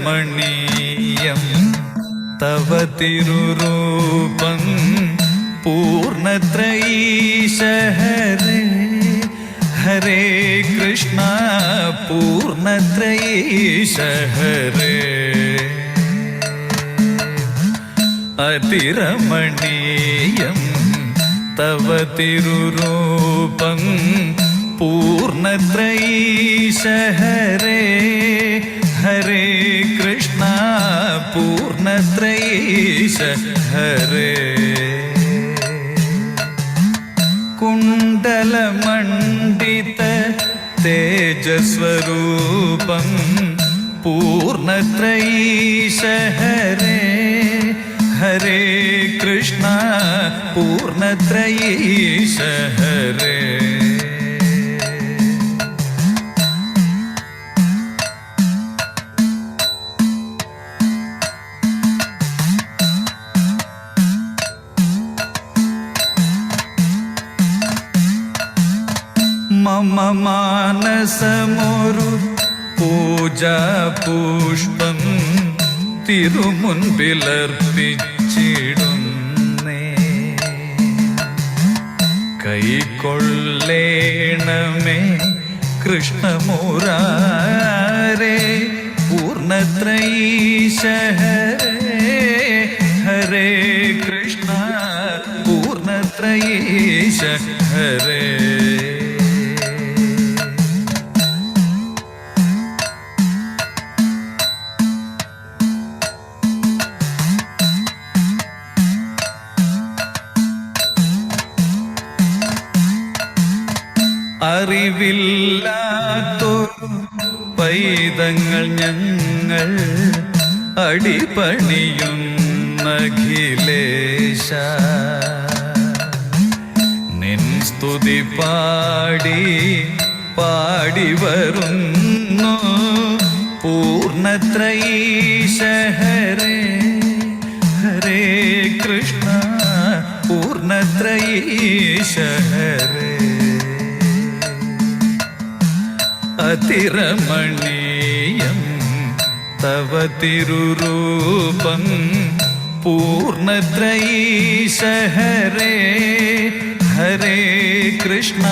അതിരമണീയം തവ തിരുരൂപം പൂർണ്ണത്രയീശ ഹരേ ഹരേ കൃഷ്ണ പൂർണ്ണത്രയീശ ഹരേ അതിരമണീയം തവ തിരുരൂപം പൂർണ്ണത്രയീശ ഹരേ ഹരേ കൃഷ്ണ പൂർണ്ണത്രയീശ ഹരേ കുണ്ഡലമണ്ഡിത തേജസ്വരൂപം പൂർണ്ണത്രയീശ ഹരേ ഹരേ കൃഷ്ണ പൂർണ്ണത്രയീശ ഹരേ മമ മാനസമൊരു പൂജാ പുഷ്പം തിരുമുൻപിലർപ്പിച്ചിടുന്നേ കൈക്കൊള്ളേണമേ കൃഷ്ണമുരാരേ പൂർണ്ണത്രയീശ ഹരേ ഹരേ കൃഷ്ണ പൂർണ്ണത്രയീശ ഹരേ അറിവില്ലാത്തൊരു പൈതങ്ങൾ ഞങ്ങൾ അടിപണിയുന്നഖിലേശ നിൻ സ്തുതി പാടി പാടി വരുന്നു പൂർണ്ണത്രയീശ ഹരേ ഹരേ കൃഷ്ണ പൂർണ്ണത്രയീശ ഹരേ അതിരമണീയം തവ തിരുരൂപം പൂർണ്ണത്രയീശ ഹരേ ഹരേ കൃഷ്ണ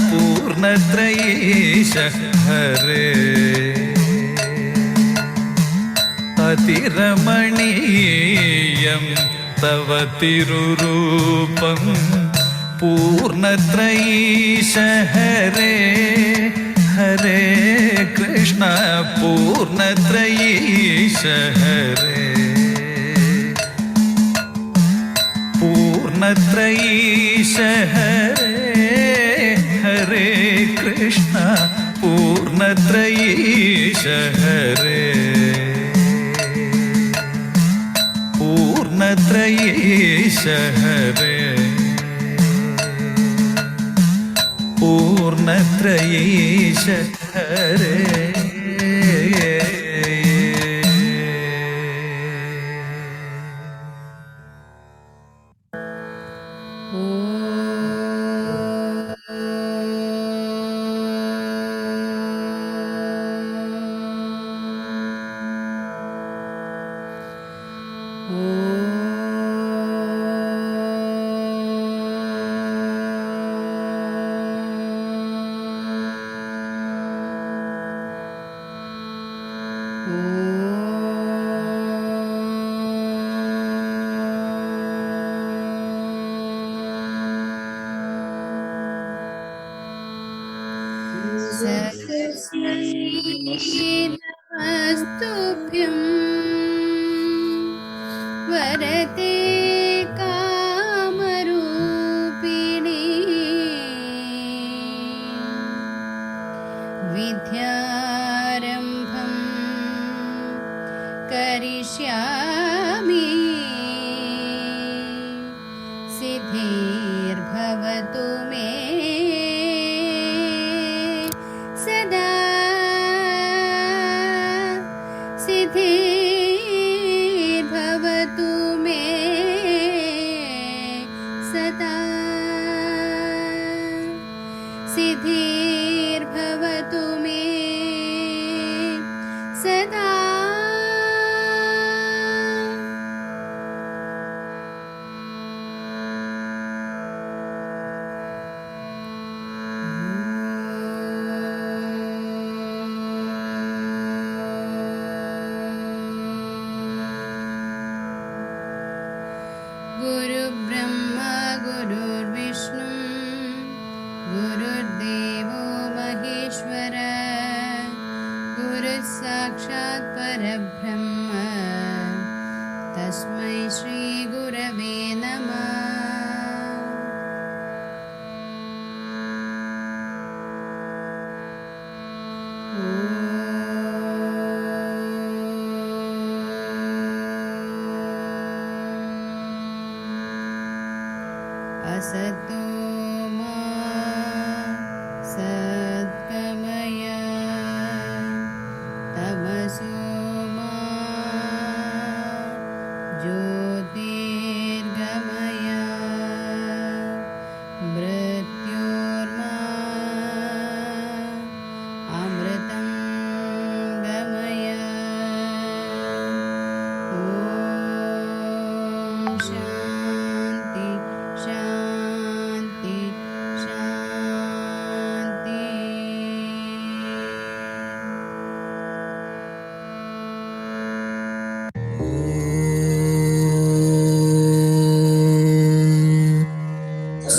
പൂർണ്ണത്രയീശ ഹരേ അതിരമണീയം തവ തിരുരൂപം പൂർണ്ണത്രയീശ ഹരേ ഹരേ കൃഷ്ണ പൂർണ്ണത്രയീശ ഹരേ പൂർണ്ണത്രയീശ ഹരേ ഹരേ കൃഷ്ണ പൂർണ്ണത്രയീശ ഹരേ പൂർണ്ണത്രയീശ ഹരേ പൂർണ്ണത്രയീശ ഹരേ നമസ്തുഭ്യം വരദേ കാമരൂപിണി വിദ്യാരംഭം കരിഷ്യാമി സിദ്ധിർഭവതു മേ സദാ സിദ്ധിർഭവതു മേ സദാ सिद्धिर्भवतु मे सदा। गुरु ब्रह्मा गुरुर्विष्णु गुरुर्देवो महेश्वर गुरुः साक्षात् परब्रह्म तस्मै श्री गुरवे नमः। असतो मा सद्गमय तमसो मा ज्योतिर्गमय मृत्योर्मा अमृतं गमय। ॐ शान्ति शान्ति शान्ति।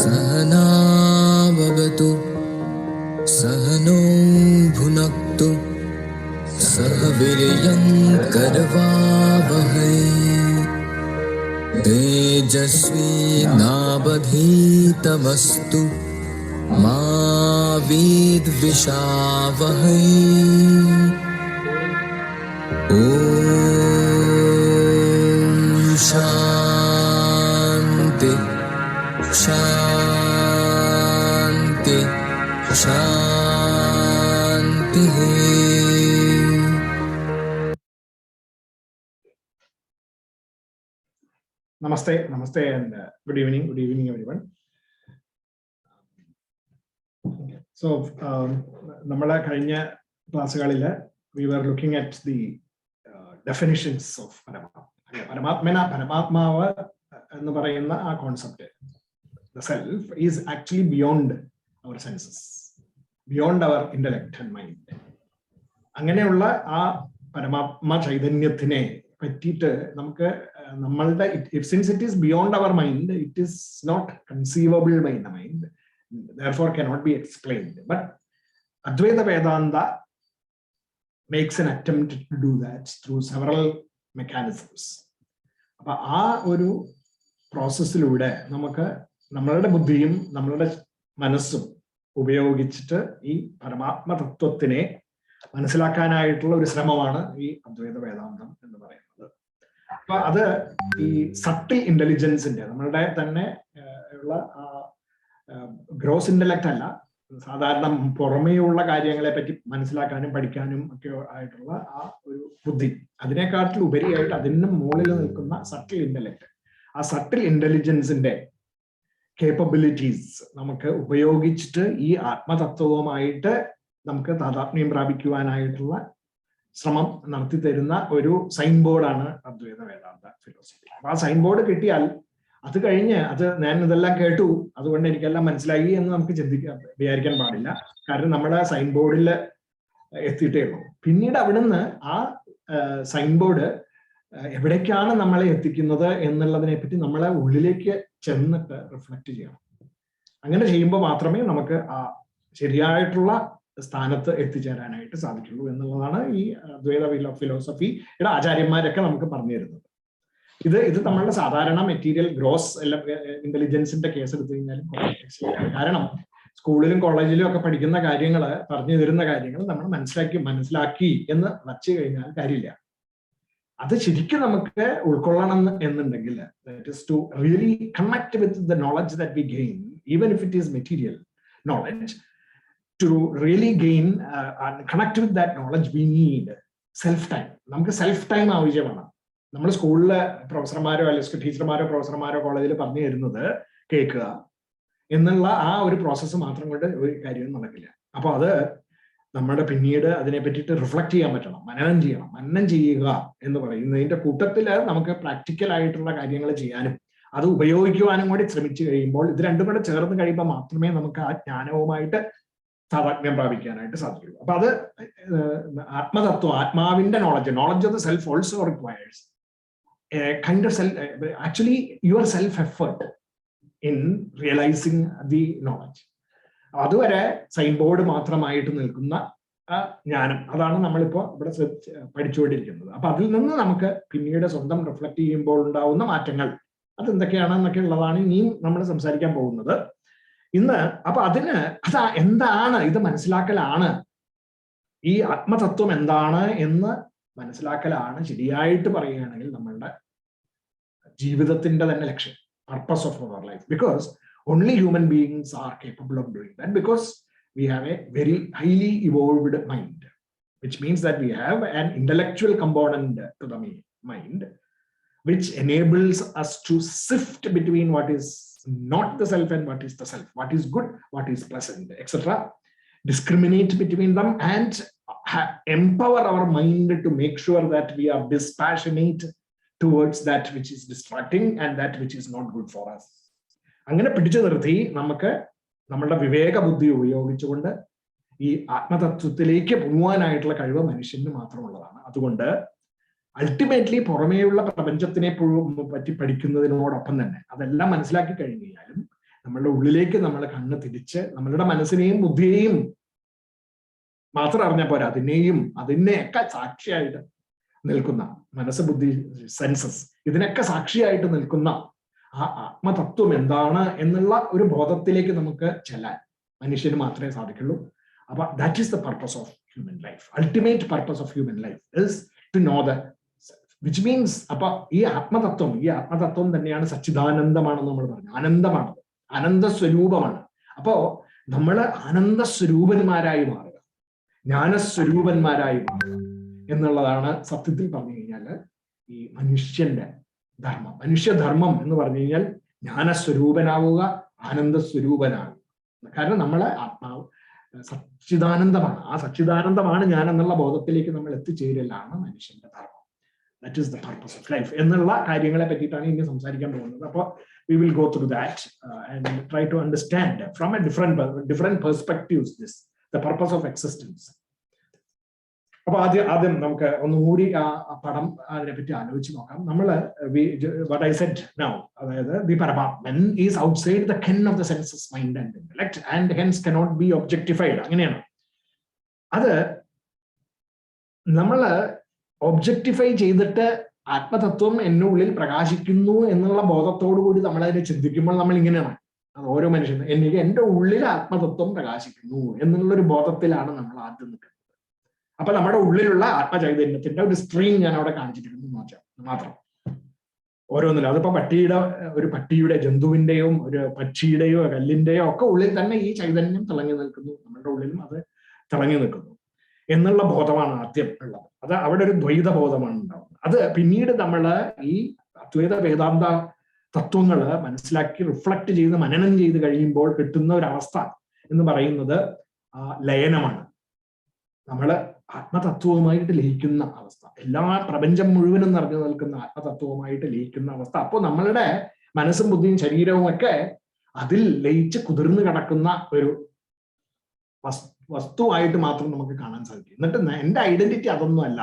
सहना भवतु सहनो भुनक्तु सह वीर्यं करवावहै तेजस्वी नावधीतमस्तु मा विद्विषावहै। ॐ शान्ति शान्ति शान्तिः। Namaste, namaste, and good evening, everyone. So, namala kazhinja classukkalile we were looking at the definitions of Paramatmava ennu parayunna aa concept. The self is actually beyond our senses, beyond our intellect and mind. അങ്ങനെയുള്ള ആ പരമാത്മ ചൈതന്യത്തിനെ പറ്റിയിട്ട് നമുക്ക് നമ്മളുടെ since it is beyond our mind, it is not conceivable by the mind, therefore cannot be explained. But Advaita Vedanta makes an attempt to do that through several mechanisms. അപ്പൊ ആ ഒരു പ്രോസസ്സിലൂടെ നമുക്ക് നമ്മളുടെ ബുദ്ധിയും നമ്മളുടെ മനസ്സും ഉപയോഗിച്ചിട്ട് ഈ പരമാത്മ തത്വത്തിനെ മനസ്സിലാക്കാനായിട്ടുള്ള ഒരു ശ്രമമാണ് ഈ അദ്വൈത വേദാന്തം എന്ന് പറയുന്നത്. അപ്പൊ അത് ഈ സട്ടിൽ ഇന്റലിജൻസിന്റെ നമ്മളുടെ തന്നെ ഉള്ള ഗ്രോസ് ഇന്റലക്ട് അല്ല, സാധാരണ പുറമേയുള്ള കാര്യങ്ങളെ പറ്റി മനസ്സിലാക്കാനും പഠിക്കാനും ഒക്കെ ആയിട്ടുള്ള ആ ഒരു ബുദ്ധി, അതിനെക്കാട്ടിൽ ഉപരിയായിട്ട് അതിന് മുകളിൽ നിൽക്കുന്ന സട്ടിൽ ഇന്റലക്ട്, ആ സട്ടിൽ ഇന്റലിജൻസിന്റെ കേപ്പബിലിറ്റീസ് നമുക്ക് ഉപയോഗിച്ചിട്ട് ഈ ആത്മതത്വവുമായിട്ട് നമുക്ക് താതാത്മ്യം പ്രാപിക്കുവാനായിട്ടുള്ള ശ്രമം നടത്തി തരുന്ന ഒരു സൈൻ ബോർഡാണ് അദ്വൈത വേദാന്ത ഫിലോസഫി. അപ്പൊ ആ സൈൻ ബോർഡ് കിട്ടിയാൽ അത് കഴിഞ്ഞ് അത് ഞാൻ ഇതെല്ലാം കേട്ടു അതുകൊണ്ട് എനിക്കെല്ലാം മനസ്സിലായി എന്ന് നമുക്ക് വിചാരിക്കാൻ പാടില്ല. കാരണം നമ്മുടെ സൈൻ ബോർഡിൽ എത്തിയിട്ടേ ഉള്ളൂ. പിന്നീട് അവിടുന്ന് ആ സൈൻ ബോർഡ് എവിടേക്കാണ് നമ്മളെ എത്തിക്കുന്നത് എന്നുള്ളതിനെ പറ്റി നമ്മളെ ഉള്ളിലേക്ക് ചെന്നിട്ട് റിഫ്ലക്ട് ചെയ്യണം. അങ്ങനെ ചെയ്യുമ്പോൾ മാത്രമേ നമുക്ക് ആ ശരിയായിട്ടുള്ള സ്ഥാനത്ത് എത്തിച്ചേരാനായിട്ട് സാധിക്കുള്ളൂ എന്നുള്ളതാണ് ഈ അദ്വൈത ഫിലോസഫിയുടെ ആചാര്യന്മാരൊക്കെ നമുക്ക് പറഞ്ഞു തരുന്നത്. ഇത് നമ്മളുടെ സാധാരണ മെറ്റീരിയൽ ഗ്രോസ് ഇന്റലിജൻസിന്റെ കേസ് എടുത്തു കഴിഞ്ഞാലും കാരണം സ്കൂളിലും കോളേജിലും ഒക്കെ പഠിക്കുന്ന കാര്യങ്ങൾ, പറഞ്ഞു തരുന്ന കാര്യങ്ങൾ നമ്മൾ മനസ്സിലാക്കി എന്ന് വച്ചു കഴിഞ്ഞാൽ കാര്യമില്ല. അത് ശരിക്കും നമുക്ക് ഉൾക്കൊള്ളണം എന്നുണ്ടെങ്കിൽ that is to really connect with the knowledge that we gain, even if it is material knowledge, to really gain and connect with that knowledge we need self time. നമുക്ക് സെൽഫ് ടൈം ആവശ്യമാണ്. നമ്മൾ സ്കൂളിലെ പ്രൊഫസർമാരോ അല്ലെങ്കിൽ ടീച്ചർമാരോ പ്രൊഫസർമാരോ കോളേജിൽ പറഞ്ഞു തരുന്നത് കേൾക്കുക, എന്നുള്ള ആ ഒരു പ്രോസസ്സ് മാത്രം കൊണ്ട് ഒരു കാര്യവും നടക്കില്ല. അപ്പൊ അത് നമ്മുടെ പിന്നീട് അതിനെ പറ്റിയിട്ട് റിഫ്ലക്ട് ചെയ്യാൻ പറ്റണം, മനനം ചെയ്യുക എന്ന് പറയുന്നതിന്റെ കൂട്ടത്തിൽ നമുക്ക് പ്രാക്ടിക്കൽ ആയിട്ടുള്ള കാര്യങ്ങൾ ചെയ്യാനും അത് ഉപയോഗിക്കുവാനും കൂടി ശ്രമിച്ചു കഴിയുമ്പോൾ, ഇത് രണ്ടും കൂടെ ചേർന്ന് കഴിയുമ്പോൾ മാത്രമേ നമുക്ക് ആ ജ്ഞാനവുമായിട്ട് താതാത്മ്യം പ്രാപിക്കാനായിട്ട് സാധിക്കുള്ളൂ. അപ്പൊ അത് ആത്മതത്വം, ആത്മാവിന്റെ knowledge of the self also requires A kind of actually your self effort in realising the knowledge. അതുവരെ സൈൻ ബോർഡ് മാത്രമായിട്ട് നിൽക്കുന്ന ജ്ഞാനം, അതാണ് നമ്മളിപ്പോ ഇവിടെ പഠിച്ചുകൊണ്ടിരിക്കുന്നത്. അപ്പൊ അതിൽ നിന്ന് നമുക്ക് പിന്നീട് സ്വന്തം റിഫ്ലക്ട് ചെയ്യുമ്പോൾ ഉണ്ടാവുന്ന മാറ്റങ്ങൾ അതെന്തൊക്കെയാണെന്നൊക്കെ ഉള്ളതാണ് ഇനിയും നമ്മൾ സംസാരിക്കാൻ പോകുന്നത് ഇന്ന്. അപ്പൊ അതിന് എന്താണ് ഇത് മനസ്സിലാക്കലാണ്, ഈ ആത്മതത്വം എന്താണ് എന്ന് മനസ്സിലാക്കലാണ് ശരിയായിട്ട് പറയുകയാണെങ്കിൽ നമ്മളുടെ ജീവിതത്തിന്റെ തന്നെ ലക്ഷ്യം, purpose of our life, because only human beings are capable of doing that, because we have a very highly evolved mind, which means that we have an intellectual component to the mind, which enables us to sift between what is not the self and what is the self, what is good, what is pleasant, etc., discriminate between them, and empower our mind to make sure that we are dispassionate towards that which is distracting and that which is not good for us. അങ്ങനെ പിടിച്ചു നിർത്തി നമുക്ക് നമ്മളുടെ വിവേക ബുദ്ധി ഉപയോഗിച്ചുകൊണ്ട് ഈ ആത്മതത്വത്തിലേക്ക് പോകാനായിട്ടുള്ള കഴിവ് മനുഷ്യന് മാത്രമുള്ളതാണ്. അതുകൊണ്ട് അൾട്ടിമേറ്റ്ലി പുറമേയുള്ള പ്രപഞ്ചത്തിനെ പറ്റി പഠിക്കുന്നതിനോടൊപ്പം തന്നെ അതെല്ലാം മനസ്സിലാക്കി കഴിഞ്ഞു കഴിഞ്ഞാലും നമ്മളുടെ ഉള്ളിലേക്ക് നമ്മൾ കണ്ണ് തിരിച്ച് നമ്മളുടെ മനസ്സിനെയും ബുദ്ധിയെയും മാത്രം അറിഞ്ഞാൽ പോരാ, അതിനെയൊക്കെ സാക്ഷിയായിട്ട് നിൽക്കുന്ന മനസ്സ്, ബുദ്ധി, സെൻസസ്, ഇതിനൊക്കെ സാക്ഷിയായിട്ട് നിൽക്കുന്ന ആ ആത്മതത്വം എന്താണ് എന്നുള്ള ഒരു ബോധത്തിലേക്ക് നമുക്ക് ചെല്ലാൻ മനുഷ്യന് മാത്രമേ സാധിക്കുള്ളൂ. അപ്പൊ that is the purpose of human life. Ultimate purpose of human life is to know the self, which means അപ്പൊ ഈ ആത്മതത്വം തന്നെയാണ് സച്ചിദാനന്ദമാണെന്ന് നമ്മൾ പറഞ്ഞു. ആനന്ദമാണ്, ആനന്ദസ്വരൂപമാണ്. അപ്പോ നമ്മൾ ആനന്ദസ്വരൂപന്മാരായി മാറുക, ജ്ഞാനസ്വരൂപന്മാരായി മാറുക എന്നുള്ളതാണ് സത്യത്തിൽ പറഞ്ഞു കഴിഞ്ഞാൽ ഈ മനുഷ്യന്റെ ധർമ്മം. മനുഷ്യധർമ്മം എന്ന് പറഞ്ഞു കഴിഞ്ഞാൽ ജ്ഞാനസ്വരൂപനാവുക, ആനന്ദസ്വരൂപനാവുക. കാരണം നമ്മളെ ആത്മാവ് സച്ചിദാനന്ദമാണ്. ആ സച്ചിദാനന്ദമാണ് ഞാൻ എന്നുള്ള ബോധത്തിലേക്ക് നമ്മൾ എത്തിച്ചേരലാണ് മനുഷ്യന്റെ ധർമ്മം. That is the purpose of life എന്നുള്ള കാര്യങ്ങളെ പറ്റിയിട്ടാണ് ഇനി സംസാരിക്കാൻ പോകുന്നത്. അപ്പോൾ we will go through that and try to understand from a different perspectives the purpose of existence. അപ്പൊ ആദ്യം നമുക്ക് ഒന്നുകൂടി ആ പടം അതിനെ പറ്റി ആലോചിച്ച് നോക്കാം. നമ്മള് what I said now, അതായത് the Paramatman is outside the ken of the senses, mind and intellect and hence cannot be objectified. അങ്ങനെയാണ്. അത് നമ്മള് ഒബ്ജക്ടിഫൈ ചെയ്തിട്ട് ആത്മതത്വം എന്നുള്ളിൽ പ്രകാശിക്കുന്നു എന്നുള്ള ബോധത്തോടു കൂടി നമ്മളതിനെ ചിന്തിക്കുമ്പോൾ നമ്മൾ ഇങ്ങനെയാണ്, അത് ഓരോ മനുഷ്യനും എന്റെ ഉള്ളിൽ ആത്മതത്വം പ്രകാശിക്കുന്നു എന്നുള്ളൊരു ബോധത്തിലാണ് നമ്മൾ ആദ്യം നിൽക്കുന്നത്. അപ്പൊ നമ്മുടെ ഉള്ളിലുള്ള ആത്മചൈതന്യത്തിന്റെ ഒരു സ്ട്രീം ഞാൻ അവിടെ കാണിച്ചിട്ടുണ്ട് മാത്രം, ഓരോന്നിലും. അതിപ്പോ പട്ടിയുടെ ജന്തുവിന്റെയോ ഒരു പക്ഷിയുടെയോ കല്ലിന്റെയോ ഒക്കെ ഉള്ളിൽ തന്നെ ഈ ചൈതന്യം തിളങ്ങി നിൽക്കുന്നു, നമ്മുടെ ഉള്ളിലും അത് തിളങ്ങി നിൽക്കുന്നു എന്നുള്ള ബോധമാണ് ആദ്യം ഉള്ളത്. അത് അവിടെ ഒരു ദ്വൈത ബോധമാണ് ഉണ്ടാവുന്നത്. അത് പിന്നീട് നമ്മള് ഈ അദ്വൈത വേദാന്ത തത്വങ്ങള് മനസ്സിലാക്കി റിഫ്ലക്ട് ചെയ്ത് മനനം ചെയ്ത് കഴിയുമ്പോൾ കിട്ടുന്ന ഒരു അവസ്ഥ എന്ന് പറയുന്നത് ലയനമാണ്. നമ്മള് ആത്മതത്വവുമായിട്ട് ലയിക്കുന്ന അവസ്ഥ, എല്ലാ പ്രപഞ്ചം മുഴുവനും നിറഞ്ഞു നിൽക്കുന്ന ആത്മതത്വവുമായിട്ട് ലയിക്കുന്ന അവസ്ഥ. അപ്പോൾ നമ്മളുടെ മനസ്സും ബുദ്ധിയും ശരീരവും ഒക്കെ അതിൽ ലയിച്ച് കുതിർന്നു കിടക്കുന്ന ഒരു വസ്തുവായിട്ട് മാത്രം നമുക്ക് കാണാൻ സാധിക്കും. എന്നിട്ട് എന്റെ ഐഡന്റിറ്റി അതൊന്നും അല്ല,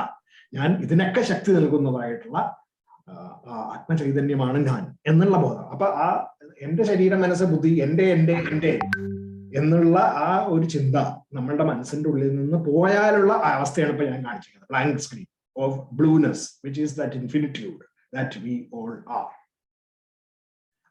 ഞാൻ ഇതിനൊക്കെ ശക്തി നൽകുന്നതായിട്ടുള്ള ആത്മചൈതന്യമാണ് ഞാൻ എന്നുള്ള ബോധം. അപ്പൊ ആ എന്റെ ശരീരം, മനസ്സ്, ബുദ്ധി, എന്റെ എന്നുള്ള ആ ഒരു ചിന്ത നമ്മളുടെ മനസ്സിന്റെ ഉള്ളിൽ നിന്ന് പോയാലുള്ള അവസ്ഥയാണ് ഇപ്പൊ ഞാൻ കാണിച്ചിരിക്കുന്നത്. Blank screen of blueness which is that infinitude that we all are.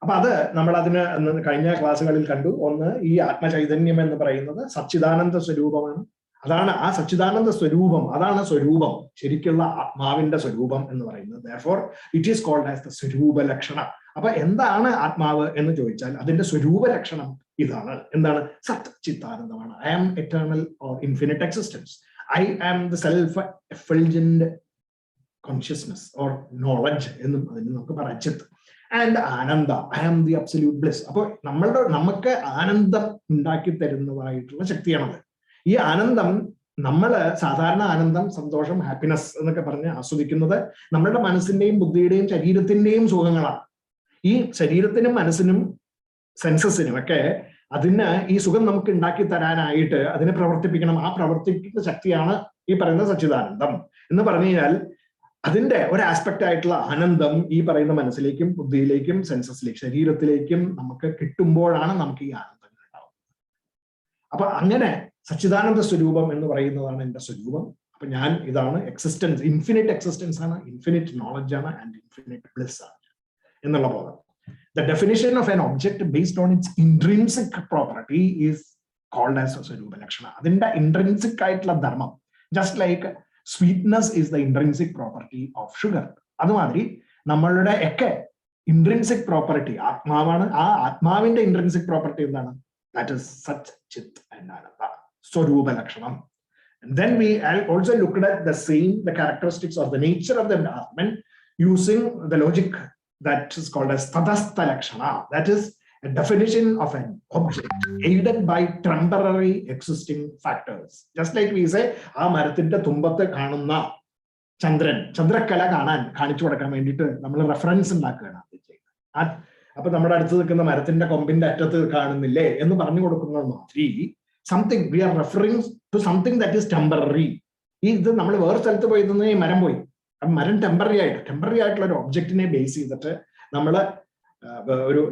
അപ്പൊ അത് നമ്മൾ അതിന് കഴിഞ്ഞ ക്ലാസ്സുകളിൽ കണ്ടു. ഒന്ന്, ഈ ആത്മചൈതന്യം എന്ന് പറയുന്നത് സച്ചിദാനന്ദ സ്വരൂപമാണ്. അതാണ് ആ സച്ചിദാനന്ദ സ്വരൂപം, അതാണ് സ്വരൂപം, ശരിക്കുള്ള ആത്മാവിന്റെ സ്വരൂപം എന്ന് പറയുന്നത്. therefore it is called as the സ്വരൂപ ലക്ഷണം. അപ്പൊ എന്താണ് ആത്മാവ് എന്ന് ചോദിച്ചാൽ അതിന്റെ സ്വരൂപ ലക്ഷണം ഇതാണ്. എന്താണ്? സത് ചിത്താനന്ദമാണ്. I am eternal or infinite existence. I am the self effulgent consciousness or knowledge എന്നും അതിന് നമുക്ക് പറയാം. Chit. And ananda, I am the absolute bliss. അപ്പോൾ നമുക്ക് ആനന്ദം ഉണ്ടാക്കി തരുന്നതായിട്ടുള്ള ശക്തിയാണത്. ഈ ആനന്ദം നമ്മള് സാധാരണ ആനന്ദം, സന്തോഷം, ഹാപ്പിനെസ് എന്നൊക്കെ പറഞ്ഞ് ആസ്വദിക്കുന്നത് നമ്മളുടെ മനസ്സിന്റെയും ബുദ്ധിയുടെയും ശരീരത്തിന്റെയും സുഖങ്ങളാണ്. ഈ ശരീരത്തിനും മനസ്സിനും സെൻസസിനും ഒക്കെ അതിന് ഈ സുഖം നമുക്ക് ഉണ്ടാക്കി തരാനായിട്ട് അതിനെ പ്രവർത്തിപ്പിക്കണം. ആ പ്രവർത്തിക്കുന്ന ശക്തിയാണ് ഈ പറയുന്ന സച്ചിദാനന്ദം എന്ന് പറഞ്ഞു കഴിഞ്ഞാൽ അതിന്റെ ഒരു ആസ്പെക്ട് ആയിട്ടുള്ള ആനന്ദം ഈ പറയുന്ന മനസ്സിലേക്കും ബുദ്ധിയിലേക്കും സെൻസസിലേക്കും ശരീരത്തിലേക്കും നമുക്ക് കിട്ടുമ്പോഴാണ് നമുക്ക് ഈ ആനന്ദങ്ങൾ ഉണ്ടാവുന്നത്. അപ്പൊ അങ്ങനെ സച്ചിദാനന്ദ സ്വരൂപം എന്ന് പറയുന്നതാണ് എന്റെ സ്വരൂപം. അപ്പൊ ഞാൻ ഇതാണ് എക്സിസ്റ്റൻസ്, ഇൻഫിനിറ്റ് എക്സിസ്റ്റൻസ് ആണ്, ഇൻഫിനിറ്റ് നോളജ് ആണ്, ആൻഡ് ഇൻഫിനിറ്റ് ബ്ലിസ് ആണ് എന്നുള്ള ബോധം. The definition of an object based on its intrinsic property is called as Swarupa Lakshana. അതിന്റെ intrinsic ആയിട്ടുള്ള ധർമ്മം, just like sweetness is the intrinsic property of sugar. അതുമാതിരി നമ്മളുടെ ഒക്കെ intrinsic property ആത്മാവാണ്. ആ ആത്മാവിന്റെ intrinsic property എന്താണ്? That is Sat, Chit and Ananda, Swarupa Lakshanam. And then we also looked at the characteristics of the nature of the Atman using the logic that is called as Tadastha Lakshana. That is a definition of an object aided by temporary existing factors. Just like we say, ആ മരത്തിന്റെ തുമ്പത്ത് കാണുന്ന ചന്ദ്രക്കല കാണിച്ചു കൊടുക്കാൻ വേണ്ടിയിട്ട് നമ്മൾ reference ഉണ്ടാക്കുകയാണ് അത് ചെയ്യുന്നത്. അപ്പൊ നമ്മുടെ അടുത്ത് നിൽക്കുന്ന മരത്തിന്റെ കൊമ്പിന്റെ അറ്റത്ത് കാണുന്നില്ലേ എന്ന് പറഞ്ഞു കൊടുക്കുന്നത് മാതിരി something we are referring to something that is temporary. ഇത് നമ്മൾ വേറെ സ്ഥലത്ത് പോയി നിന്ന് ഈ മരം പോയി, മരം ടെമ്പററി ആയിട്ടുള്ള ഒരു ഒബ്ജക്റ്റിനെ ബേസ് ചെയ്തിട്ട്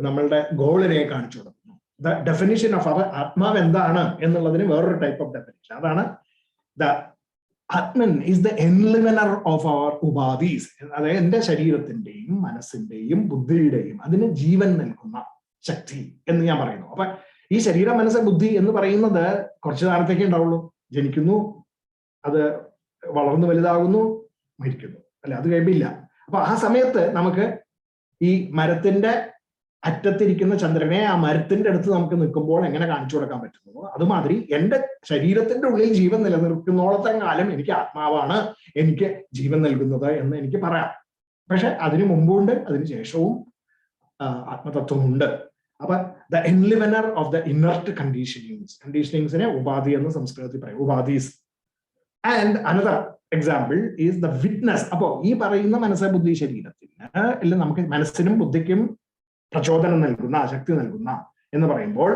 നമ്മളുടെ ഗോളിനെ കാണിച്ചു കൊടുക്കുന്നു. ദ ഡെഫിനിഷൻ ഓഫ് അവർ ആത്മാവ് എന്താണ് എന്നുള്ളതിന് വേറൊരു ടൈപ്പ് ഓഫ് ഡെഫിനിഷൻ. അതാണ് the Atman is the enlivener of our upadhis. അതായത് എന്റെ ശരീരത്തിന്റെയും മനസ്സിന്റെയും ബുദ്ധിയുടെയും അതിന് ജീവൻ നൽകുന്ന ശക്തി എന്ന് ഞാൻ പറയുന്നു. അപ്പൊ ഈ ശരീര മനസ്സ് ബുദ്ധി എന്ന് പറയുന്നത് കുറച്ചു കാലത്തേക്കേ ഉണ്ടാവുള്ളൂ. ജനിക്കുന്നു, അത് വളർന്നു വലുതാകുന്നു, മരിക്കുന്നു, അല്ലെ, അത് കഴിയില്ല. അപ്പൊ ആ സമയത്ത് നമുക്ക് ഈ മരത്തിന്റെ അറ്റത്തിരിക്കുന്ന ചന്ദ്രനെ ആ മരത്തിന്റെ അടുത്ത് നമുക്ക് നിൽക്കുമ്പോൾ എങ്ങനെ കാണിച്ചു കൊടുക്കാൻ പറ്റുന്നു, അതുമാതിരി എന്റെ ശരീരത്തിന്റെ ഉള്ളിൽ ജീവൻ നിലനിൽക്കുന്നോളത്തെ കാലം എനിക്ക് ആത്മാവാണ് എനിക്ക് ജീവൻ നൽകുന്നത് എന്ന് എനിക്ക് പറയാം. പക്ഷെ അതിനു മുമ്പുണ്ട്, അതിന് ശേഷവും ആത്മതത്വമുണ്ട്. അപ്പൊ the enlivener of the inert കണ്ടീഷനിങ്സിനെ ഉപാധി എന്ന് സംസ്കൃതത്തിൽ പറയും, upadhis. And another example is the witness. അപ്പോ ഈ പറയുന്ന മനസ്സ് ബുദ്ധി ശരീരത്തിന് അല്ല നമുക്ക് മനസ്സിനും ബുദ്ധിക്കും പ്രചോദനം നൽകുന്ന, ശക്തി നൽകുന്ന എന്ന് പറയുമ്പോൾ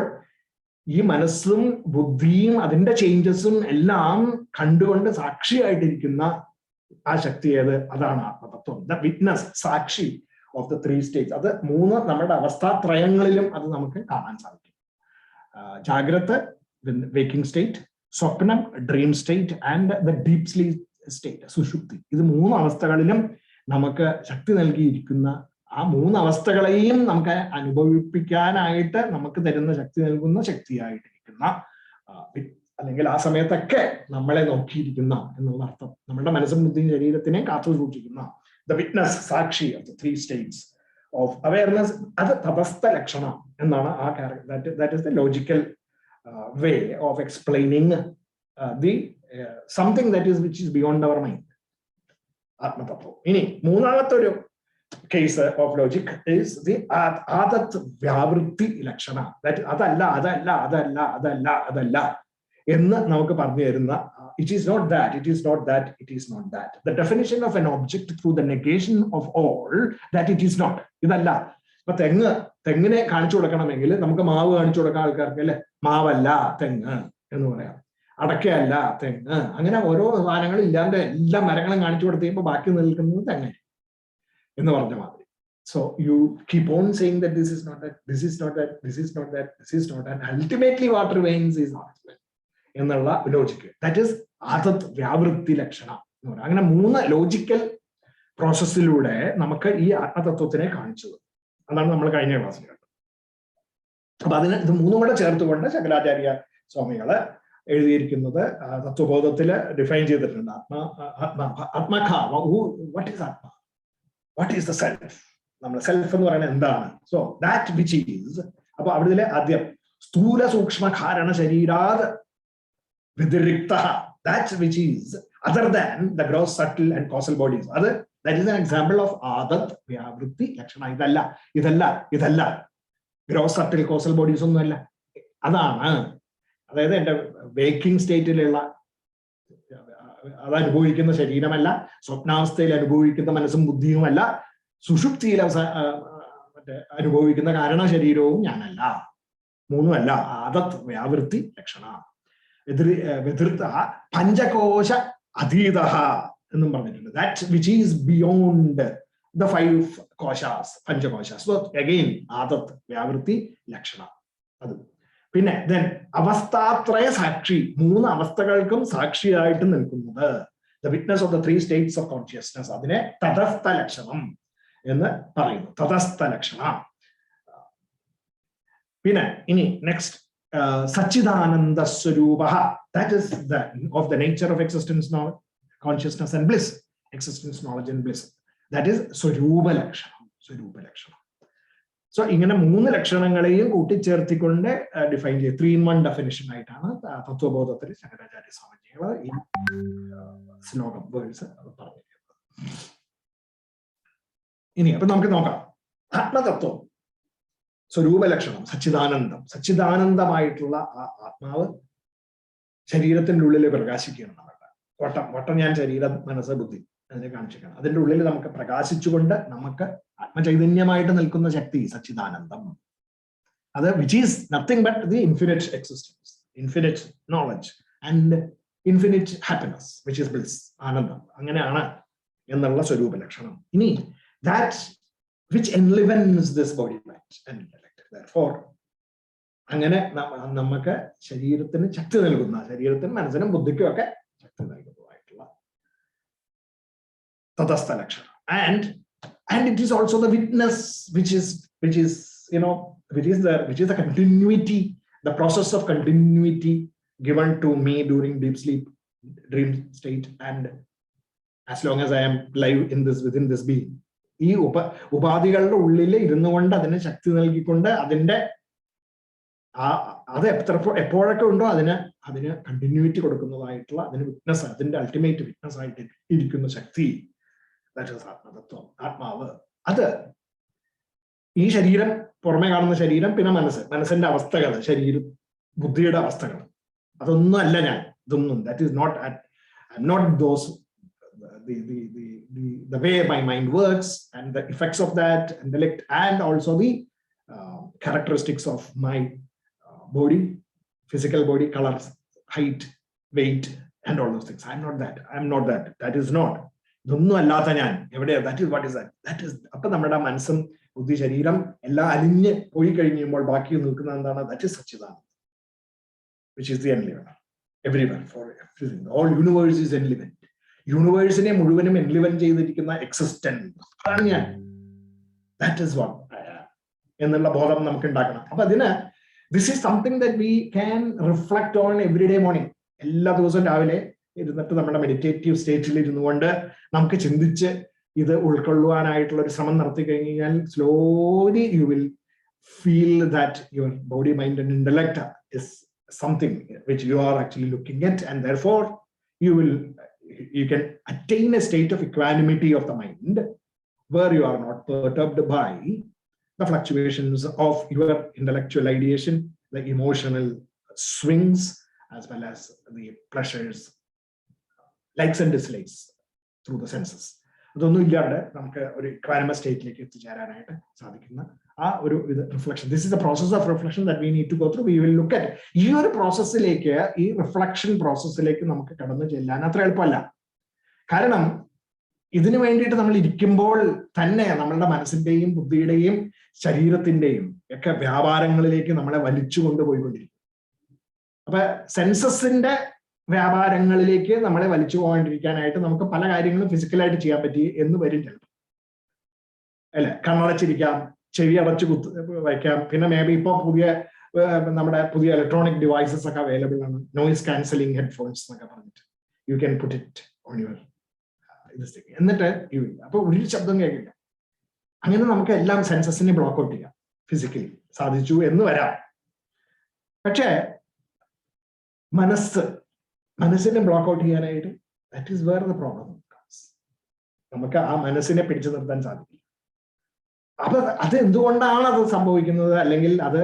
ഈ മനസ്സും ബുദ്ധിയും അതിന്റെ ചേഞ്ചസും എല്ലാം കണ്ടുകൊണ്ട് സാക്ഷിയായിട്ടിരിക്കുന്ന ആ ശക്തി ഏത്? അതാണ് ആത്മതത്വം. ദ വിറ്റ്നസ്, സാക്ഷി ഓഫ് ദ 3 സ്റ്റേറ്റ്സ്. അത് 3 നമ്മുടെ അവസ്ഥാത്രയങ്ങളിലും അത് നമുക്ക് കാണാൻ സാധിക്കും. ജാഗ്രത, വേക്കിംഗ് സ്റ്റേറ്റ്, സ്വപ്നം, dream state, and the deep sleep state, സുഷുപ്തി. ഇത് 3 അവസ്ഥകളിലും നമുക്ക് ശക്തി നൽകിയിരിക്കുന്ന, ആ 3 അവസ്ഥകളെയും നമുക്ക് അനുഭവിപ്പിക്കാനായിട്ട് നമുക്ക് തരുന്ന ശക്തി നൽകുന്ന ശക്തിയായിട്ടിരിക്കുന്ന, അല്ലെങ്കിൽ ആ സമയത്തൊക്കെ നമ്മളെ നോക്കിയിരിക്കുന്ന എന്നുള്ള അർത്ഥം, നമ്മുടെ മനസ്സും ബുദ്ധിയും ശരീരത്തിനെ കാത്തു സൂക്ഷിക്കുന്ന ദ വിറ്റ്നസ്, സാക്ഷി of the 3 States of awareness. അത് തപസ്ഥ ലക്ഷണം എന്നാണ് ആ character. That is the logical way of explaining the something that is which is beyond our mind, atmatattva. Ini moonamathe oru case of logic is the adat vyavritti lakshana. That adalla ennu namukku parnu therunna, it is not that, it is not that, it is not that. The definition of an object through the negation of all that it is not. Idalla. അപ്പൊ തെങ്ങിനെ കാണിച്ചു കൊടുക്കണമെങ്കിൽ നമുക്ക് മാവ് കാണിച്ചു കൊടുക്കാൻ ആൾക്കാർക്ക് അല്ലെ, മാവല്ല തെങ്ങ് എന്ന് പറയാം, അടക്കയല്ല തെങ്ങ്, അങ്ങനെ ഓരോ സാധനങ്ങളും ഇല്ലാണ്ട് എല്ലാ മരങ്ങളും കാണിച്ചു കൊടുത്തു കഴിയുമ്പോൾ ബാക്കി നിൽക്കുന്നത് തെങ്ങ് എന്ന് പറഞ്ഞ മാതിരി. So you keep on saying that this is not that, this is not that, this is not that, this is not that, ultimately what remains is not എന്നുള്ള ലോജിക്ക്. ദാറ്റ് ഇസ് ആദത് വ്യാവൃത്തി ലക്ഷണം എന്ന് പറയാം. അങ്ങനെ 3 ലോജിക്കൽ പ്രോസസ്സിലൂടെ നമുക്ക് ഈ ആത്മതത്വത്തിനെ കാണിച്ചത്. അതാണ് നമ്മൾ കഴിഞ്ഞ ക്ലാസ്സിൽ കണ്ടത്. അപ്പൊ അതിന് ഇത് 3 കൂടെ ചേർത്തുകൊണ്ട് ശങ്കരാചാര്യ സ്വാമികള് എഴുതിയിരിക്കുന്നത് തത്വബോധത്തില് ഡിഫൈൻ ചെയ്തിട്ടുണ്ട്. What is atma, what is the self. നമ്മൾ സെൽഫ് എന്ന് പറയുന്നത് എന്താണ്? So that which is. അപ്പൊ അവിടെ ആദ്യം സ്ഥൂല സൂക്ഷ്മ കാരണ ശരീരാത് വ്യതിരിക്ത, that which is other than the gross subtle and causal bodies. അത് That is an example of adat vyavritti lakshana. Idalla gross subtle causal bodies ഒന്നുമല്ല. അതാണ്, അതായത് എൻ്റെ വേക്കിംഗ് സ്റ്റേറ്റിലുള്ള അത് അനുഭവിക്കുന്ന ശരീരമല്ല, സ്വപ്നാവസ്ഥയിൽ അനുഭവിക്കുന്ന മനസ്സും ബുദ്ധിയുമല്ല, സുഷുപ്തിയിൽ അനുഭവിക്കുന്ന കാരണ ശരീരവും ഞാനല്ല. മൂന്നുമല്ല. ആദത് വ്യാവൃത്തി ലക്ഷണ. വ്യതിർത്ത പഞ്ചകോശ അതീത എന്നും പറഞ്ഞിട്ടുണ്ട്. That which is beyond the 5 koshas, panchakoshas. So again, adat vyavritti lakshana. അത് പിന്നെ then അവസ്ഥാത്രയ സാക്ഷി, 3 അവസ്ഥകൾക്കും സാക്ഷിയായിട്ട് നിൽക്കുന്നത്, the witness of the 3 states of consciousness, അതിനെ തടസ്ഥ ലക്ഷണം എന്ന് പറയുന്നു. തടസ്ഥ ലക്ഷണ. പിന്നെ ഇനി next Sachidananda Swaroopa. That is the of the nature of existence, knowledge, consciousness and bliss. Existence, knowledge and bliss. That is സ്വരൂപ ലക്ഷണം. സ്വരൂപ ലക്ഷണം. സോ ഇങ്ങനെ 3 ലക്ഷണങ്ങളെയും കൂട്ടിച്ചേർത്തിക്കൊണ്ട് ഡിഫൈൻ ചെയ്ത് 3-in-1 ഡെഫിനിഷൻ ആയിട്ടാണ് തത്വബോധത്തിൽ ശങ്കരാചാര്യ സ്വാമിജികൾ ഈ ശ്ലോകം വേഴ്സ് പറഞ്ഞിരിക്കുന്നത്. ഇനി അപ്പൊ നമുക്ക് നോക്കാം. ആത്മതത്വം, സ്വരൂപ ലക്ഷണം, സച്ചിദാനന്ദം. സച്ചിദാനന്ദമായിട്ടുള്ള ആ ആത്മാവ് ശരീരത്തിന്റെ ഉള്ളിൽ പ്രകാശിക്കുകയാണ്. വട്ടം ഞാൻ ശരീരം, മനസ്സ്, ബുദ്ധി അതിനെ കാണിച്ചിരിക്കണം. അതിന്റെ ഉള്ളിൽ നമുക്ക് പ്രകാശിച്ചുകൊണ്ട് നമുക്ക് ആത്മചൈതന്യമായിട്ട് നിൽക്കുന്ന ശക്തി സച്ചിദാനന്ദം. അത് which is nothing but the infinite existence, infinite knowledge and infinite happiness, which is bliss, ആനന്ദം. അങ്ങനെയാണ് എന്നുള്ള സ്വരൂപ ലക്ഷണം. ഇനി that which enlivens this body mind and intellect. Therefore അങ്ങനെ നമുക്ക് ശരീരത്തിന് ശക്തി നൽകുന്ന, ശരീരത്തിനും മനസ്സിനും ബുദ്ധിക്കും ഒക്കെ ശക്തി നൽകുന്നതായിട്ടുള്ള തടസ്ഥ ലക്ഷണം. And it is also the witness which is the continuity, the process of continuity given to me during deep sleep, dream state, and as long as I am live in this, within this being. ഈ ഉപാധികളുടെ ഉള്ളിൽ ഇരുന്നുകൊണ്ട് അതിന് ശക്തി നൽകിക്കൊണ്ട് അതിന്റെ അത് എപ്പോഴൊക്കെ ഉണ്ടോ അതിന് കണ്ടിന്യൂറ്റി കൊടുക്കുന്നതായിട്ടുള്ള, അതിന് വിറ്റ്നസ്, അതിന്റെ അൾട്ടിമേറ്റ് വിറ്റ്നസ് ആയിട്ട് ഇരിക്കുന്ന ശക്തി. ദാറ്റ് ഈസ് ആത്മതത്വം, ആത്മാവ്. അത് ഈ ശരീരം, പുറമെ കാണുന്ന ശരീരം, പിന്നെ മനസ്സിന്റെ അവസ്ഥകൾ, ശരീരം, ബുദ്ധിയുടെ അവസ്ഥകൾ, അതൊന്നും അല്ല ഞാൻ. ഇതൊന്നും, that is not, I am not those, the way my mind works and the effects of that intellect, and also the characteristics of my body, physical body, colors, height, weight, and all those things. I am not that. That is not. ഇതൊന്നും അല്ലാത്ത ഞാൻ എവിടെയാ? That is what is that is. അപ്പൊ നമ്മുടെ മനസ്സും ബുദ്ധി ശരീരം എല്ലാം അലിഞ്ഞ് പോയി കഴിയുമ്പോൾ ബാക്കി നിൽക്കുന്ന എന്താണ്? ദാറ്റ് ഈസ് സച്ചിദാനന്ദം, which is the enliven everywhere, for everything. All universe is enliven. യൂണിവേഴ്സിനെ മുഴുവനും എൻലിവൻ ചെയ്തിരിക്കുന്ന എക്സിസ്റ്റൻസ് ആണ് ഞാൻ. ദാറ്റ് ഈസ് വാട്ട് എന്നുള്ള ബോധം നമുക്ക് ഉണ്ടാക്കണം. അപ്പൊ അതിന് this is something that we can reflect on every day morning. എല്ലാ ദിവസവും രാവിലെ ഇരുന്നിട്ട് നമ്മുടെ മെഡിറ്റേറ്റീവ് സ്റ്റേറ്റിൽ ഇരുന്നുകൊണ്ട് നമുക്ക് ചിന്തിച്ച് ഇത് ഉൾക്കൊള്ളുവാനായിട്ടുള്ള ഒരു ശ്രമം നടത്തി കഴിഞ്ഞു കഴിഞ്ഞാൽ slowly you will feel that your body, mind and intellect is something which you are actually looking at, and therefore you can attain a state of equanimity of the mind where you are not perturbed by the fluctuations of your intellectual ideation, the emotional swings, as well as the pleasures, likes and dislikes through the senses. അതൊന്നും ഇല്ലാണ്ട് നമുക്ക് ഒരു ഇക്വാനിമസ് സ്റ്റേറ്റിലേക്ക് എത്തിച്ചേരാനായിട്ട് സാധിക്കുന്ന ആ ഒരു reflection. This is the process of reflection that we need to go through. We will look at ഈ ഒരു പ്രോസസ്സിലേക്ക്, ഈ റിഫ്ലക്ഷൻ പ്രോസസ്സിലേക്ക് നമുക്ക് കടന്നു ചെല്ലാൻ അത്ര എളുപ്പമല്ല. കാരണം ഇതിനു വേണ്ടിയിട്ട് നമ്മൾ ഇരിക്കുമ്പോൾ തന്നെ നമ്മളുടെ മനസ്സിന്റെയും ബുദ്ധിയുടെയും ശരീരത്തിന്റെയും ഒക്കെ വ്യാപാരങ്ങളിലേക്ക് നമ്മളെ വലിച്ചു കൊണ്ടുപോയിക്കൊണ്ടിരിക്കും. അപ്പൊ സെൻസസിന്റെ വ്യാപാരങ്ങളിലേക്ക് നമ്മളെ വലിച്ചു പോകാണ്ടിരിക്കാനായിട്ട് നമുക്ക് പല കാര്യങ്ങളും ഫിസിക്കലായിട്ട് ചെയ്യാൻ പറ്റി എന്ന് വരും ചിലപ്പോൾ, അല്ലെ? കണ്ണടച്ചിരിക്കാം, ചെവി അടച്ചു വയ്ക്കാം. പിന്നെ മേ ബി ഇപ്പൊ നമ്മുടെ പുതിയ ഇലക്ട്രോണിക് ഡിവൈസസ് ഒക്കെ അവൈലബിൾ ആണ്, നോയിസ് ക്യാൻസലിംഗ് ഹെഡ്ഫോൺസ് എന്നൊക്കെ പറഞ്ഞിട്ട്. You can put it on your എന്നിട്ട് അപ്പൊ ഒരു ശബ്ദം കേൾക്കില്ല. അങ്ങനെ നമുക്ക് എല്ലാം സെൻസസിനെ ബ്ലോക്ക് ഔട്ട് ചെയ്യാം, ഫിസിക്കലി സാധിച്ചു എന്ന് വരാം. പക്ഷേ മനസ്സിനെ ബ്ലോക്ക് ഔട്ട് ചെയ്യാനായിട്ട്, that is where the problem comes. നമുക്ക് ആ മനസ്സിനെ പിടിച്ചു നിർത്താൻ സാധിക്കില്ല. അപ്പൊ അത് എന്തുകൊണ്ടാണ് അത് സംഭവിക്കുന്നത്, അല്ലെങ്കിൽ അത്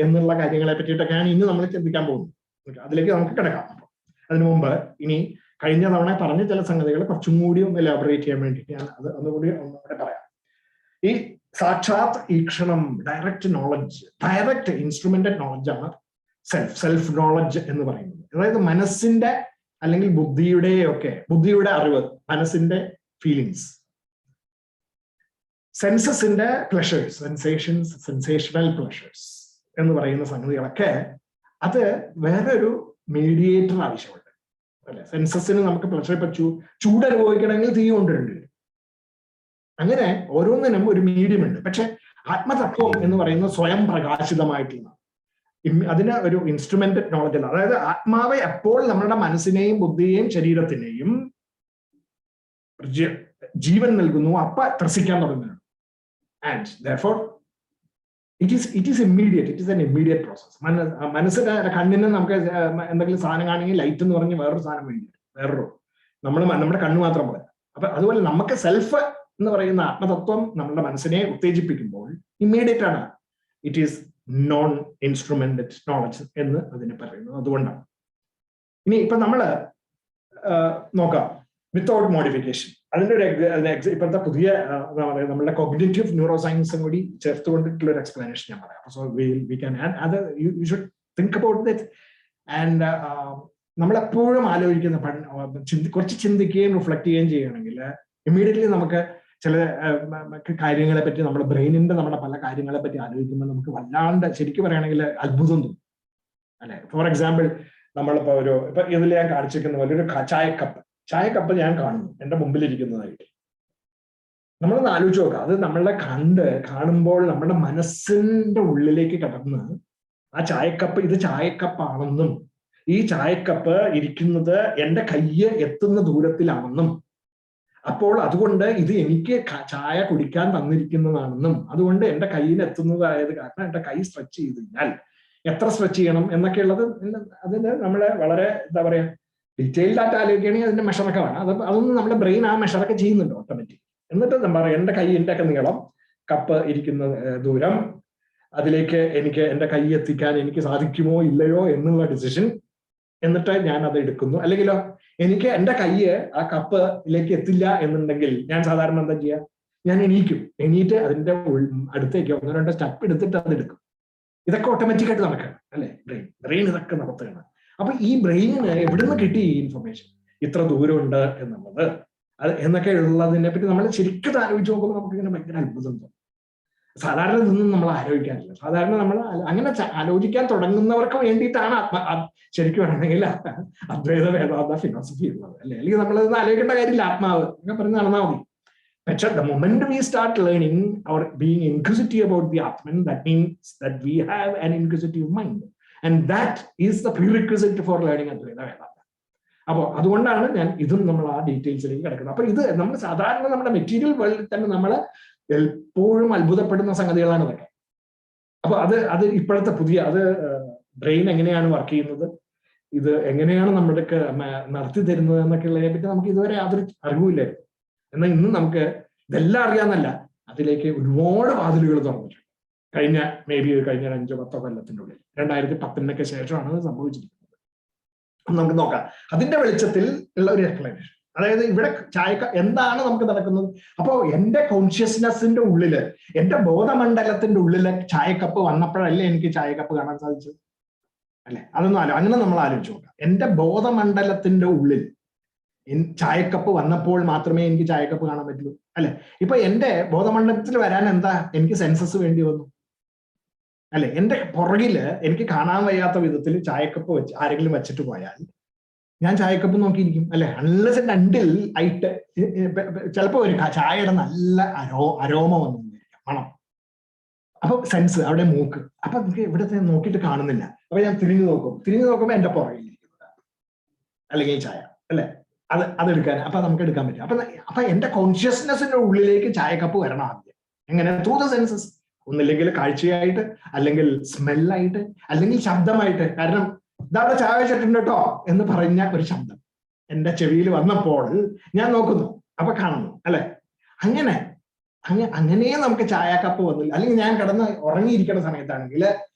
എന്നുള്ള കാര്യങ്ങളെ പറ്റിയിട്ടൊക്കെയാണ് ഇന്ന് നമ്മൾ ചിന്തിക്കാൻ പോകുന്നത്. അതിലേക്ക് നമുക്ക് കിടക്കാം. അതിനു മുമ്പ് ഇനി കഴിഞ്ഞ തവണ പറഞ്ഞ ചില സംഗതികൾ കുറച്ചും കൂടി ഒന്ന് എലാബറേറ്റ് ചെയ്യാൻ വേണ്ടിയിട്ട് ഞാൻ അത് ഒന്നുകൂടി പറയാം. ഈ സാക്ഷാത് ഈക്ഷണം, direct knowledge, direct instrumented knowledge ആണ് സെൽഫ് നോളജ് എന്ന് പറയുന്നത്. അതായത് മനസ്സിന്റെ അല്ലെങ്കിൽ ബുദ്ധിയുടെ അറിവ്, മനസ്സിന്റെ ഫീലിങ്സ്, സെൻസസിന്റെ പ്ലഷേഴ്സ്, സെൻസേഷണൽ പ്ലഷേഴ്സ് എന്ന് പറയുന്ന സംഗതികളൊക്കെ അത് വേറൊരു മീഡിയേറ്റർ ആവശ്യമുണ്ട്, അല്ലെ? സെൻസസിന് നമുക്ക് പ്ലഷർ, ഇപ്പൊ ചൂട് അനുഭവിക്കണമെങ്കിൽ തീ കൊണ്ടിട്ടുണ്ട്. അങ്ങനെ ഓരോന്നിനും ഒരു മീഡിയം ഉണ്ട്. പക്ഷെ ആത്മതത്വം എന്ന് പറയുന്നത് സ്വയം പ്രകാശിതമായിട്ടുള്ള, അതിന് ഒരു ഇൻസ്ട്രുമെന്റഡ് നോളജ് അല്ല. അതായത് ആത്മാവ് എപ്പോൾ നമ്മുടെ മനസ്സിനെയും ബുദ്ധിയെയും ശരീരത്തിനെയും ജീവൻ നൽകുന്നു, അപ്പ ത്രസിക്കാൻ തുടങ്ങുന്നു. And therefore it is immediate, it is an immediate process. മനസ്സിന്, കണ്ണിന് നമുക്ക് എന്തെങ്കിലും സാധനം കാണുമെങ്കിൽ ലൈറ്റ് എന്ന് പറഞ്ഞ് വേറൊരു സാധനം വേറൊരു നമ്മുടെ കണ്ണ് മാത്രം പോരാ. അപ്പൊ അതുപോലെ നമുക്ക് സെൽഫ് എന്ന് പറയുന്ന ആത്മതത്വം നമ്മുടെ മനസ്സിനെ ഉത്തേജിപ്പിക്കുമ്പോൾ ഇമ്മീഡിയറ്റ് ആണ്. ഇറ്റ് ഈസ് നോൺ ഇൻസ്ട്രുമെന്റഡ് നോളജ് എന്ന് അതിനെ പറയുന്നത്. അതുകൊണ്ടാണ് ഇനി ഇപ്പൊ നമ്മള് നോക്കാം വിത്തൗട്ട് മോഡിഫിക്കേഷൻ. അതിന്റെ ഒരു ഇപ്പോഴത്തെ പുതിയ നമ്മളുടെ കോഗ്നിറ്റീവ് ന്യൂറോ സയൻസും കൂടി ചേർത്തുകൊണ്ടിട്ടുള്ള ഒരു എക്സ്പ്ലനേഷൻ ഞാൻ പറയാം. സോ വി ക്യാൻ ആഡ് അത്, you should think about that. And നമ്മളെപ്പോഴും ആലോചിക്കുന്ന, കുറച്ച് ചിന്തിക്കുകയും റിഫ്ലക്ട് ചെയ്യുകയും ചെയ്യുകയാണെങ്കിൽ ഇമ്മീഡിയറ്റ്ലി നമുക്ക് ചില കാര്യങ്ങളെ പറ്റി, നമ്മുടെ ബ്രെയിനിന്റെ നമ്മുടെ പല കാര്യങ്ങളെ പറ്റി ആലോചിക്കുമ്പോൾ നമുക്ക് വല്ലാണ്ട് ശരിക്കും പറയുകയാണെങ്കിൽ അത്ഭുതം തോന്നും, അല്ലെ? ഫോർ എക്സാമ്പിൾ, നമ്മളിപ്പോ ഇപ്പൊ ഇതിൽ ഞാൻ കാണിച്ചിരിക്കുന്ന പോലെ ഒരു ചായക്കപ്പ് ഞാൻ കാണുന്നു എന്റെ മുമ്പിലിരിക്കുന്നതായിട്ട്. നമ്മളൊന്ന് ആലോചിച്ച് നോക്കാം. അത് നമ്മളെ കാണുമ്പോൾ നമ്മുടെ മനസ്സിന്റെ ഉള്ളിലേക്ക് കടന്ന് ആ ചായക്കപ്പ് ഇത് ചായക്കപ്പാണെന്നും ഈ ചായക്കപ്പ് ഇരിക്കുന്നത് എന്റെ കയ്യ് എത്തുന്ന ദൂരത്തിലാണെന്നും, അപ്പോൾ അതുകൊണ്ട് ഇത് എനിക്ക് ചായ കുടിക്കാൻ തന്നിരിക്കുന്നതാണെന്നും, അതുകൊണ്ട് എന്റെ കയ്യിന് എത്തുന്നതായത് കാരണം എന്റെ കൈ സ്ട്രെച്ച് ചെയ്ത് കഴിഞ്ഞാൽ എത്ര സ്ട്രെച്ച് ചെയ്യണം എന്നൊക്കെ ഉള്ളത് അതിന് നമ്മളെ വളരെ എന്താ പറയാ ഡീറ്റെയിൽഡ് ആയിട്ട് ആലോചിക്കുകയാണെങ്കിൽ അതിന്റെ മെഷറൊക്കെ വേണം. അതൊന്നും നമ്മുടെ ബ്രെയിൻ ആ മെഷറൊക്കെ ചെയ്യുന്നുണ്ട് ഓട്ടോമാറ്റിക്. എന്നിട്ട് എന്താ പറയുക, എന്റെ കൈയിന്റെ ഒക്കെ നീളം, കപ്പ് ഇരിക്കുന്ന ദൂരം, അതിലേക്ക് എനിക്ക് എന്റെ കൈ എത്തിക്കാൻ എനിക്ക് സാധിക്കുമോ ഇല്ലയോ എന്നുള്ള ഡിസിഷൻ, എന്നിട്ട് ഞാൻ അത് എടുക്കുന്നു. അല്ലെങ്കിലോ എനിക്ക് എന്റെ കയ്യ് ആ കപ്പിലേക്ക് എത്തില്ല എന്നുണ്ടെങ്കിൽ ഞാൻ സാധാരണ എന്താ ചെയ്യുക, ഞാൻ എണീറ്റ് അതിന്റെ അടുത്തേക്ക് 1-2 സ്റ്റെപ്പ് എടുത്തിട്ട് അത് എടുക്കും. ഇതൊക്കെ ഓട്ടോമാറ്റിക്കായിട്ട് നടക്കുകയാണ്, അല്ലെ? ബ്രെയിൻ ഇതൊക്കെ നടത്തുകയാണ്. അപ്പൊ ഈ ബ്രെയിനിന് എവിടുന്ന് കിട്ടി ഈ ഇൻഫർമേഷൻ, ഇത്ര ദൂരമുണ്ട് എന്നുള്ളത് എന്നൊക്കെ ഉള്ളതിനെ പറ്റി നമ്മൾ ശരിക്കും ആലോചിച്ച് നോക്കുമ്പോൾ നമുക്ക് ഇങ്ങനെ ഭയങ്കര അത്ഭുതം തോന്നും. സാധാരണ ഇതൊന്നും നമ്മൾ ആലോചിക്കാറില്ല. സാധാരണ നമ്മൾ അങ്ങനെ ആലോചിക്കാൻ തുടങ്ങുന്നവർക്ക് വേണ്ടിയിട്ടാണ് ശരിക്കും വേണമെങ്കിൽ അദ്വൈത വേദാന്ത ഫിലോസഫി ഉള്ളത്, അല്ലെ? അല്ലെങ്കിൽ നമ്മളിതൊന്നും ആലോചിക്കേണ്ട കാര്യമില്ല, ആത്മാവ് അങ്ങനെ പറഞ്ഞ് നടന്നാൽ മതി. പക്ഷെ the moment we start learning or being inquisitive about the Atman, that means that we have an inquisitive mind, and that is the prerequisite for learning Advaita Vedanta. അപ്പോൾ അതുകൊണ്ടാണ് ഞാൻ ഇതും നമ്മൾ ആ ഡീറ്റെയിൽസിലേക്ക് കിടക്കുന്നത്. അപ്പൊ ഇത് നമ്മൾ സാധാരണ നമ്മുടെ മെറ്റീരിയൽ വേൾഡിൽ തന്നെ നമ്മൾ എപ്പോഴും അത്ഭുതപ്പെടുന്ന സംഗതികളാണ് ഇതൊക്കെ. അപ്പൊ അത് ഇപ്പോഴത്തെ പുതിയ ബ്രെയിൻ എങ്ങനെയാണ് വർക്ക് ചെയ്യുന്നത്, ഇത് എങ്ങനെയാണ് നമ്മൾക്ക് നടത്തി തരുന്നത് എന്നൊക്കെ ഉള്ളതിനെ പറ്റി നമുക്ക് ഇതുവരെ യാതൊരു അറിവുമില്ലായിരുന്നു. എന്നാൽ ഇന്ന് നമുക്ക് ഇതെല്ലാം അറിയാമെന്നല്ല, അതിലേക്ക് ഒരുപാട് വാതിലുകൾ തുറന്നിട്ടുണ്ട്. കഴിഞ്ഞ 5-10 കൊല്ലത്തിന്റെ ഉള്ളിൽ 2010 ശേഷമാണ് അത് സംഭവിച്ചിരിക്കുന്നത്. നമുക്ക് നോക്കാം അതിന്റെ വെളിച്ചത്തിൽ ഉള്ള ഒരു എക്സ്പ്ലനേഷൻ. അതായത് ഇവിടെ എന്താണ് നമുക്ക് നടക്കുന്നത്? അപ്പോ എന്റെ കോൺഷ്യസ്നെസിന്റെ ഉള്ളില്, എന്റെ ബോധമണ്ഡലത്തിന്റെ ഉള്ളില് ചായക്കപ്പ് വന്നപ്പോഴല്ലേ എനിക്ക് ചായക്കപ്പ് കാണാൻ സാധിച്ചത്, അല്ലെ? അങ്ങനെ നമ്മൾ ആലോചിച്ച് നോക്കാം. എന്റെ ബോധമണ്ഡലത്തിന്റെ ഉള്ളിൽ ചായക്കപ്പ് വന്നപ്പോൾ മാത്രമേ എനിക്ക് ചായക്കപ്പ് കാണാൻ പറ്റുള്ളൂ, അല്ലെ? ഇപ്പൊ എന്റെ ബോധമണ്ഡലത്തിൽ വരാൻ എന്താ എനിക്ക് സെൻസസ് വേണ്ടി വന്നു, അല്ലെ? എന്റെ പുറകില് എനിക്ക് കാണാൻ വയ്യാത്ത വിധത്തിൽ ചായക്കപ്പ് ആരെങ്കിലും വെച്ചിട്ട് പോയാൽ ഞാൻ ചായക്കപ്പ് നോക്കിയിരിക്കും, അല്ലെ? അൺലെസ് ആൻഡ് അണ്ടിൽ ആയിട്ട് ചിലപ്പോ ഒരു ചായയുടെ നല്ല അരോമ വന്നിരിക്കാം, മണം. അപ്പൊ സെൻസ് അവിടെ മൂക്ക്, അപ്പൊ എനിക്ക് ഇവിടത്തെ നോക്കിയിട്ട് കാണുന്നില്ല. അപ്പൊ ഞാൻ തിരിഞ്ഞു നോക്കുമ്പോ എന്റെ പുറകിലിരിക്കുന്നത് അല്ലെങ്കിൽ ചായ, അല്ലെ? അതെടുക്കാൻ അപ്പൊ നമുക്ക് എടുക്കാൻ പറ്റും. അപ്പൊ എന്റെ കോൺഷ്യസ്നെസിന്റെ ഉള്ളിലേക്ക് ചായക്കപ്പ് വരണം ആദ്യം. എങ്ങനെ? Through the census. ഒന്നില്ലെങ്കിൽ കാഴ്ചയായിട്ട്, അല്ലെങ്കിൽ സ്മെല്ലായിട്ട്, അല്ലെങ്കിൽ ശബ്ദമായിട്ട്. കാരണം ഇതവിടെ ചായ വെച്ചിട്ടുണ്ട് കേട്ടോ എന്ന് പറഞ്ഞ ഒരു ശബ്ദം എന്റെ ചെവിയിൽ വന്നപ്പോൾ ഞാൻ നോക്കുന്നു, അപ്പൊ കാണുന്നു അല്ലെ. അങ്ങനെ അങ്ങനെ നമുക്ക് ചായ കപ്പ് വന്നില്ല. അല്ലെങ്കിൽ ഞാൻ കിടന്ന് ഉറങ്ങിയിരിക്കുന്ന സമയത്താണെങ്കിൽ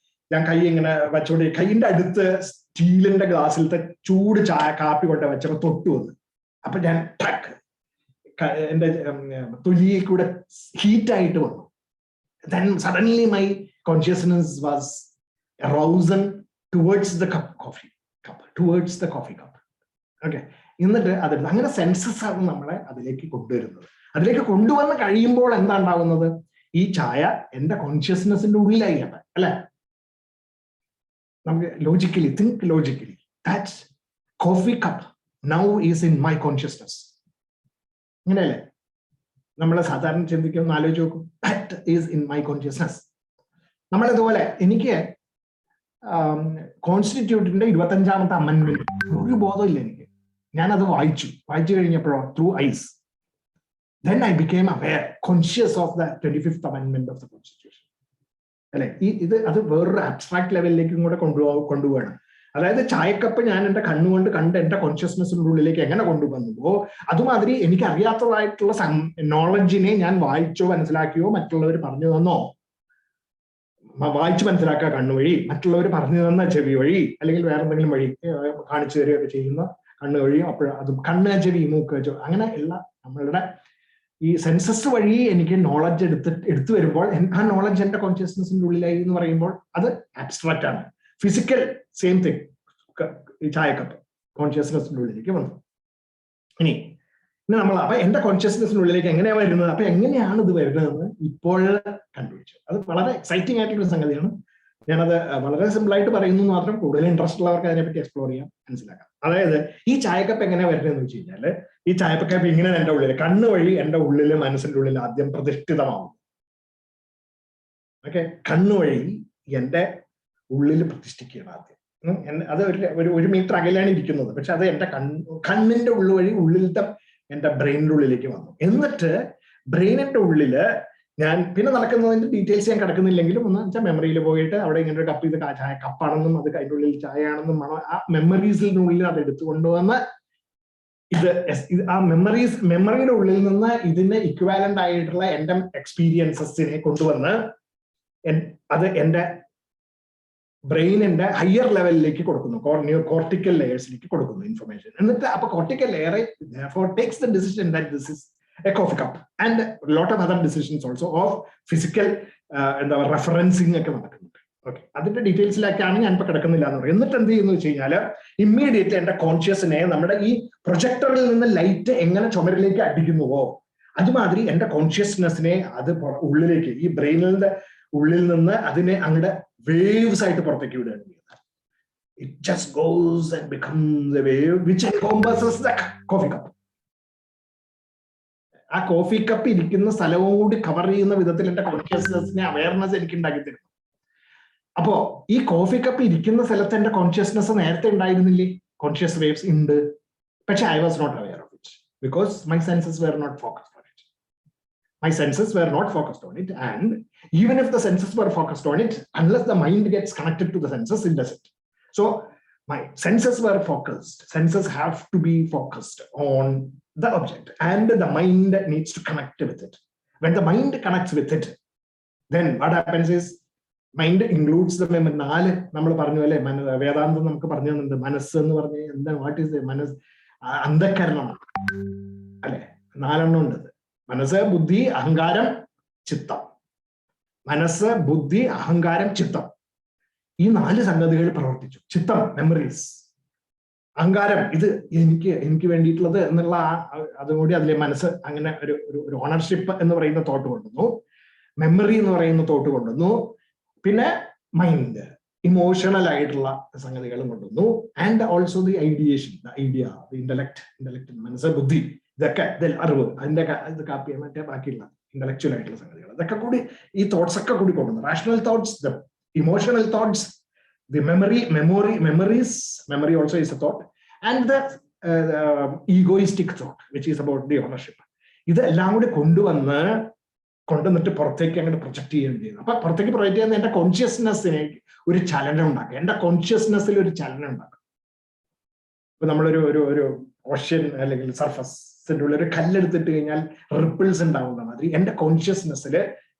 ഞാൻ കൈ ഇങ്ങനെ വെച്ചോണ്ട് കൈയിന്റെ അടുത്ത് സ്റ്റീലിന്റെ ഗ്ലാസ്സിലത്തെ ചൂട് ചായ കാപ്പി കൊണ്ട് വെച്ചപ്പോ തൊട്ടു വന്നു. അപ്പൊ ഞാൻ എന്റെ തൊലിയിൽ കൂടെ ഹീറ്റായിട്ട് വന്നു. Then suddenly my consciousness was aroused towards the towards the coffee cup. Okay. എന്നിട്ട് അത് അങ്ങനെ സെൻസസ് ആണ് നമ്മളെ അതിലേക്ക് കൊണ്ടുവരുന്നത്. അതിലേക്ക് കൊണ്ടുവന്ന് കഴിയുമ്പോൾ എന്താ ഉണ്ടാവുന്നത്? ഈ ചായ എന്റെ കോൺഷ്യസ്നെസിന്റെ ഉള്ളിലായിട്ട് അല്ലെ. നമുക്ക് logically think logically that coffee cup now is in my consciousness. അങ്ങനെയല്ലേ നമ്മൾ സാധാരണ ചിന്തിക്കും, ആലോചിച്ച് നോക്കും. That is in my consciousness. നമ്മളിതുപോലെ എനിക്ക് കോൺസ്റ്റിറ്റ്യൂട്ടിന്റെ 25ാമത്തെ അമെൻമെന്റ് ഒരു ബോധമില്ല എനിക്ക്. ഞാനത് വായിച്ചു കഴിഞ്ഞപ്പോഴോ through eyes. Then I became aware, conscious of the 25th amendment of the Constitution. അല്ലെ, അത് വേറൊരു അബ്സ്ട്രാക്ട് ലെവലിലേക്കും കൂടെ കൊണ്ടുപോകണം. അതായത് ചായക്കപ്പ് ഞാൻ എന്റെ കണ്ണുകൊണ്ട് കണ്ട് എന്റെ കോൺഷ്യസ്നെസിന്റെ ഉള്ളിലേക്ക് എങ്ങനെ കൊണ്ടുവന്നുവോ അതുമാതിരി എനിക്ക് അറിയാത്തതായിട്ടുള്ള നോളജിനെ ഞാൻ വായിച്ചോ മനസ്സിലാക്കിയോ മറ്റുള്ളവർ പറഞ്ഞു തന്നോ, വായിച്ചു മനസ്സിലാക്കുക കണ്ണു വഴി, മറ്റുള്ളവർ പറഞ്ഞു തന്ന ചെവി വഴി, അല്ലെങ്കിൽ വേറെ എന്തെങ്കിലും വഴി കാണിച്ചു തരികയൊക്കെ ചെയ്യുന്ന കണ്ണു വഴി, അപ്പോൾ അത് കണ്ണ് ചെവി മൂക്ക് അങ്ങനെ എല്ലാ നമ്മളുടെ ഈ സെൻസസ് വഴി എനിക്ക് നോളജ് എടുത്തു വരുമ്പോൾ ആ നോളജ് എന്റെ കോൺഷ്യസ്നെസിന്റെ ഉള്ളിലായി എന്ന് പറയുമ്പോൾ അത് ആബ്സ്ട്രാക്റ്റ് ആണ്. ഫിസിക്കൽ സെയിം തിങ്, ഈ ചായക്കപ്പ് കോൺഷ്യസ്നെസിന്റെ ഉള്ളിലേക്ക് വന്നു. ഇനി നമ്മൾ അപ്പൊ എന്റെ കോൺഷ്യസ്നെസിന്റെ ഉള്ളിലേക്ക് എങ്ങനെയാണ് വരുന്നത്, അപ്പൊ എങ്ങനെയാണ് ഇത് വരുന്നതെന്ന് ഇപ്പോൾ കണ്ടുപിടിച്ചു. അത് വളരെ എക്സൈറ്റിംഗ് ആയിട്ടുള്ള സംഗതിയാണ്. ഞാനത് വളരെ സിമ്പിൾ ആയിട്ട് പറയുന്നു മാത്രം. കൂടുതൽ ഇൻട്രസ്റ്റ് ഉള്ളവർക്ക് അതിനെപ്പറ്റി എക്സ്പ്ലോർ ചെയ്യാം, മനസ്സിലാക്കാം. അതായത് ഈ ചായക്കപ്പ് എങ്ങനെ വരുന്നതെന്ന് വെച്ച് കഴിഞ്ഞാല്, ഈ ചായക്കപ്പ് ഇങ്ങനെ എന്റെ ഉള്ളിൽ കണ്ണ് വഴി എന്റെ ഉള്ളില് മനസ്സിന്റെ ഉള്ളിൽ ആദ്യം പ്രതിഷ്ഠിതമാവും. ഓക്കെ, കണ്ണ് വഴി എന്റെ ഉള്ളിൽ പ്രതിഷ്ഠിക്കുകയാണ് ആദ്യം. അത് ഒരു മീറ്റർ അകലാണ് ഇരിക്കുന്നത്, പക്ഷെ അത് എന്റെ കണ്ണിന്റെ ഉള്ളു വഴി ഉള്ളിലത്തെ എന്റെ ബ്രെയിനിന്റെ ഉള്ളിലേക്ക് വന്നു. എന്നിട്ട് ബ്രെയിനിന്റെ ഉള്ളില് ഞാൻ പിന്നെ നടക്കുന്നതിന്റെ ഡീറ്റെയിൽസ് ഞാൻ കിടക്കുന്നില്ലെങ്കിലും ഒന്ന് വെച്ചാൽ മെമ്മറിയിൽ പോയിട്ട് അവിടെ ഇങ്ങനെ ഒരു കപ്പ്, ഇത് ചായ കപ്പാണെന്നും അത് അതിൻ്റെ ഉള്ളിൽ ചായയാണെന്നും ആ മെമ്മറീസിനുള്ളിൽ അത് എടുത്തുകൊണ്ടുവന്ന് ആ മെമ്മറിയുടെ ഉള്ളിൽ നിന്ന് ഇതിന് ഇക്വാലന്റ് ആയിട്ടുള്ള എന്റെ എക്സ്പീരിയൻസസിനെ കൊണ്ടുവന്ന് അത് എന്റെ ബ്രെയിനിന്റെ ഹയർ ലെവലിലേക്ക് കൊടുക്കുന്നു, കോർട്ടിക്കൽ ലെയേഴ്സിലേക്ക് കൊടുക്കുന്നു ഇൻഫർമേഷൻ. എന്നിട്ട് അപ്പൊ cortical layer takes the decision that this is a coffee cup and a lot of other decisions also of physical എന്താ റെഫറൻസിങ് ഒക്കെ നടക്കുന്നുണ്ട്. ഓക്കെ, അതിന്റെ ഡീറ്റെയിൽസിലേക്കാണ് ഞാൻ ഇപ്പൊ കിടക്കുന്നില്ല എന്ന് പറയും. എന്നിട്ട് എന്ത് ചെയ്യുന്നു വെച്ച് കഴിഞ്ഞാല് ഇമ്മീഡിയറ്റ്ലി എന്റെ കോൺഷ്യസിനെ നമ്മുടെ ഈ പ്രൊജക്ടറിൽ നിന്ന് ലൈറ്റ് എങ്ങനെ ചുമരിലേക്ക് അടിക്കുന്നുവോ അതുമാതിരി എന്റെ കോൺഷ്യസ്നെസ്സിനെ അത് ഉള്ളിലേക്ക് ഈ ബ്രെയിനിന്റെ ഉള്ളിൽ നിന്ന് അതിനെ അങ്ങടെ വേവ്സ് ആയിട്ട് പുറത്തേക്ക് വിടുകയാണ് ചെയ്യുന്നത്. It just goes and becomes a wave which encompasses the coffee cup. ആ കോഫി കപ്പ് ഇരിക്കുന്ന സ്ഥലവും കൂടി കവർ ചെയ്യുന്ന വിധത്തിൽ എന്റെ കോൺഷ്യസ്നെസ്സിനെ അവയർനെസ് എനിക്ക് ഉണ്ടാക്കി തരുന്നു. അപ്പോ ഈ കോഫി കപ്പ് ഇരിക്കുന്ന സ്ഥലത്ത് എന്റെ കോൺഷ്യസ്നെസ് നേരത്തെ ഉണ്ടായിരുന്നില്ലേ? കോൺഷ്യസ് വേവ്സ് ഉണ്ട്, പക്ഷെ I was not aware of it because my senses were not focused on it. My senses were not focused on it, and even if the senses were focused on it, unless the mind gets connected to the senses, it doesn't. So my senses were focused. Senses have to be focused on the object, and the mind needs to connect with it. When the mind connects with it, then what happens is mind includes the memory. നാല് നമ്മൾ പറഞ്ഞു അല്ലേ, വേദാന്തം നമുക്ക് പറഞ്ഞു തന്നിട്ടുണ്ട്. മനസ്സ് എന്ന് പറഞ്ഞ എന്താ, വാട്ട് ഈസ് മനസ്സ്? അന്ധകരണം അല്ലെ, നാലെണ്ണം ഉണ്ട്. മനസ്സ്, ബുദ്ധി, അഹങ്കാരം, ചിത്തം. മനസ്സ്, ബുദ്ധി, അഹങ്കാരം, ചിത്തം. ഈ നാല് സംഗതികൾ പ്രവർത്തിച്ചു. ചിത്തം മെമ്മറീസ്, അഹങ്കാരം ഇത് എനിക്ക് വേണ്ടിയിട്ടുള്ളത് എന്നുള്ള അതുകൂടി അതിലെ മനസ്സ് അങ്ങനെ ഒരു ഓണർഷിപ്പ് എന്ന് പറയുന്ന തോട്ട് കൊണ്ടുവന്നു. മെമ്മറി എന്ന് പറയുന്ന തോട്ട് കൊണ്ടുവന്നു. പിന്നെ മൈൻഡ്, ഇമോഷണൽ ആയിട്ടുള്ള സംഗതികളും കൊണ്ടുവന്നു. And also the ideation, idea, intellect, മനസ്സ്, ബുദ്ധി, ഇതൊക്കെ അറിവ്, അതിന്റെ ഇത് കാപ്പി മറ്റേ ബാക്കിയുള്ള ഇന്റലക്ച്വൽ ആയിട്ടുള്ള സംഗതികൾ, ഇതൊക്കെ കൂടി ഈ തോട്ട്സ് ഒക്കെ കൂടി കൊണ്ടുവന്നു. Rational thoughts, the emotional thoughts, the memories also is a thought, and the egoistic thought which is about the ownership. ഇതെല്ലാം കൂടി കൊണ്ടുവന്നിട്ട് പുറത്തേക്ക് അങ്ങോട്ട് പ്രൊജക്ട് ചെയ്യുകയും ചെയ്യുന്നു. അപ്പൊ പുറത്തേക്ക് പ്രൊജക്ട് ചെയ്യുന്ന എന്റെ കോൺഷ്യസ്നെസ്സിനെ ഒരു ചലനം ഉണ്ടാക്കുക, എന്റെ കോൺഷ്യസ്നെസ്സിൽ ഒരു ചലനം ഉണ്ടാക്കുക. ഇപ്പൊ നമ്മളൊരു ഓഷ്യൻ അല്ലെങ്കിൽ ഒരു കല്ലെടുത്തിട്ട് കഴിഞ്ഞാൽ റിപ്പിൾസ് ഉണ്ടാവുന്ന മാതിരി എന്റെ കോൺഷ്യസ്നെസ്സിൽ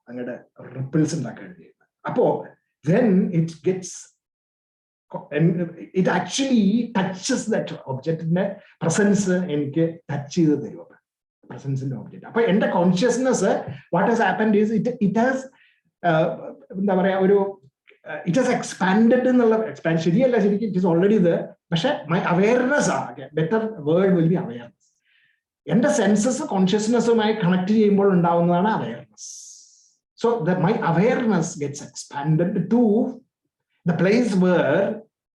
അങ്ങയുടെ റിപ്പിൾസ് ഉണ്ടാക്കാൻ ചെയ്യുന്നത്. അപ്പോ then it actually touches that ഒബ്ജക്റ്റിന്റെ പ്രസൻസ് എനിക്ക് ടച്ച് ചെയ്ത് തരും, പ്രസൻസിന്റെ ഒബ്ജക്റ്റ്. അപ്പൊ എന്റെ consciousness what has happened is it has എന്താ പറയാ ഒരു ഇറ്റ് ഹാസ് എക്സ്പാൻഡഡ് എന്നുള്ള എക്സ്പാൻഡ് ശരിയല്ല, ശരിക്കും ഇറ്റ് ഈസ് ഓൾറെഡി ഇത്. പക്ഷെ മൈ അവയർനെസ് ആണ് better word will be awareness. എന്റെ സെൻസസ് കോൺഷ്യസ്നെസ്സുമായി കണക്ട് ചെയ്യുമ്പോൾ ഉണ്ടാവുന്നതാണ് awareness. So my awareness gets expanded to the place where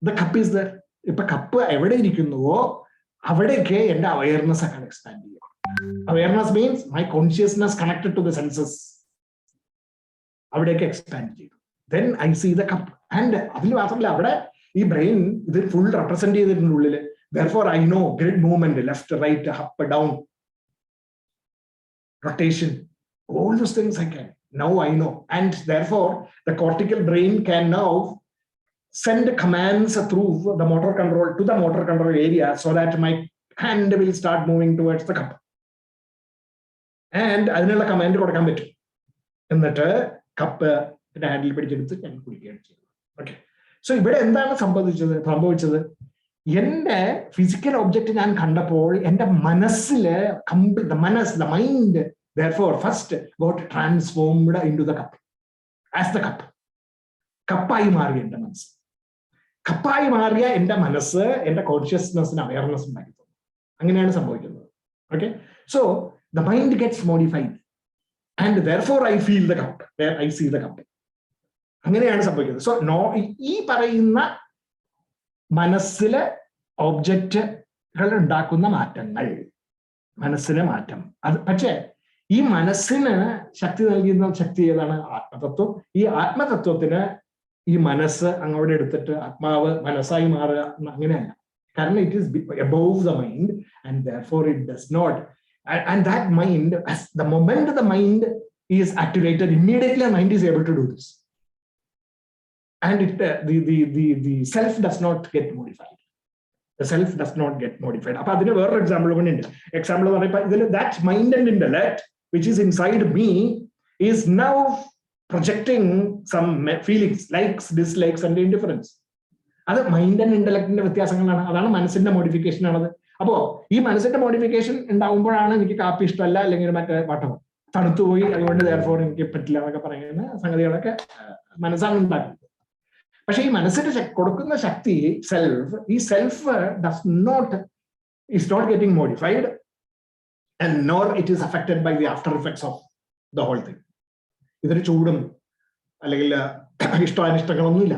the cup is there. ഇപ്പൊ കപ്പ് എവിടെ ഇരിക്കുന്നുവോ അവിടേക്ക് എന്റെ അവയർനെസ് ഒക്കെ എക്സ്പാൻഡ് ചെയ്യും. Awareness means my consciousness connected to the senses, അവിടേക്ക് എക്സ്പാൻഡ് ചെയ്തു. Then I see the cup. And അതിൽ മാത്രമല്ല, അവിടെ ഈ ബ്രെയിൻ ഇത് ഫുൾ റെപ്രസെന്റ് ചെയ്തിട്ടുണ്ട് ഉള്ളില്. therefore I know grid movement, left, right, up, down, rotation, all those things I can. Now I know. And therefore the cortical brain can now send commands through the motor control to the motor control area so that my hand will start moving towards the cup. And അതിനുള്ള command കൊടുക്കാൻ പറ്റും. എന്നിട്ട് cup handle പിടിച്ചെടുത്ത് ഞാൻ കുടിക്കുകയാണ് ചെയ്യുന്നത്. Okay, so ഇവിടെ എന്താണ് സംഭവിച്ചത്? എന്റെ ഫിസിക്കൽ ഒബ്ജക്റ്റ് ഞാൻ കണ്ടപ്പോൾ എന്റെ മനസ്സില് the mind therefore first got transformed into the cup as the cup. കപ്പായി മാറിയ എന്റെ മനസ്സ്, കപ്പായി മാറിയ എന്റെ മനസ്സ് എന്റെ കോൺഷ്യസ്നെസ്സിന് അവയർനെസ് ഉണ്ടാക്കി തന്നു. അങ്ങനെയാണ് സംഭവിക്കുന്നത്. Okay, so the mind gets modified and therefore I feel the cup, where I see the cup. അങ്ങനെയാണ് സംഭവിക്കുന്നത്. സോ ഈ പറയുന്ന മനസ്സിലെ ഒബ്ജക്റ്റുകൾ ഉണ്ടാക്കുന്ന മാറ്റങ്ങൾ, മനസ്സിലെ മാറ്റം, അത് പക്ഷേ ഈ മനസ്സിന് ശക്തി നൽകുന്ന ശക്തി ഏതാണ്? ആത്മതത്വം. ഈ ആത്മതത്വത്തിന് ഈ മനസ്സ് അങ്ങോട്ട് എടുത്തിട്ട് ആത്മാവ് മനസ്സായി മാറുക അങ്ങനെയല്ല. കാരണം it is above the mind and therefore it does not. And that mind, as the moment the mind is activated, immediately the mind is able to do this. And the self does not get modified. The self does not get modified. അപ്പൊ അതിന് വേറൊരു example കൂടെ ഉണ്ട്. Example പറയുമ്പോൾ ഇതിൽ that mind and intellect which is inside me is now projecting some feelings, likes, dislikes and indifference. അത് mind and ഇന്റലക്റ്റിന്റെ വ്യത്യാസങ്ങളാണ്. അതാണ് മനസ്സിന്റെ മോഡിഫിക്കേഷൻ ആണത്. അപ്പോ ഈ മനസ്സിന്റെ മോഡിഫിക്കേഷൻ ഉണ്ടാവുമ്പോഴാണ് എനിക്ക് കാപ്പി ഇഷ്ടമല്ല, അല്ലെങ്കിൽ മറ്റേ വട്ടം തണുത്തുപോയി അതുകൊണ്ട് therefore എനിക്ക് പറ്റില്ല എന്നൊക്കെ പറയുന്ന സംഗതികളൊക്കെ മനസ്സാണ് ഉണ്ടാക്കുന്നത്. പക്ഷെ ഈ മനസ്സിന് കൊടുക്കുന്ന ശക്തി സെൽഫ്, ഈ self is not getting modified and nor it is affected by the after effects of the whole thing. ഇതൊരു ചൂടും അല്ലെങ്കിൽ ഇഷ്ടാനിഷ്ടങ്ങളൊന്നുമില്ല,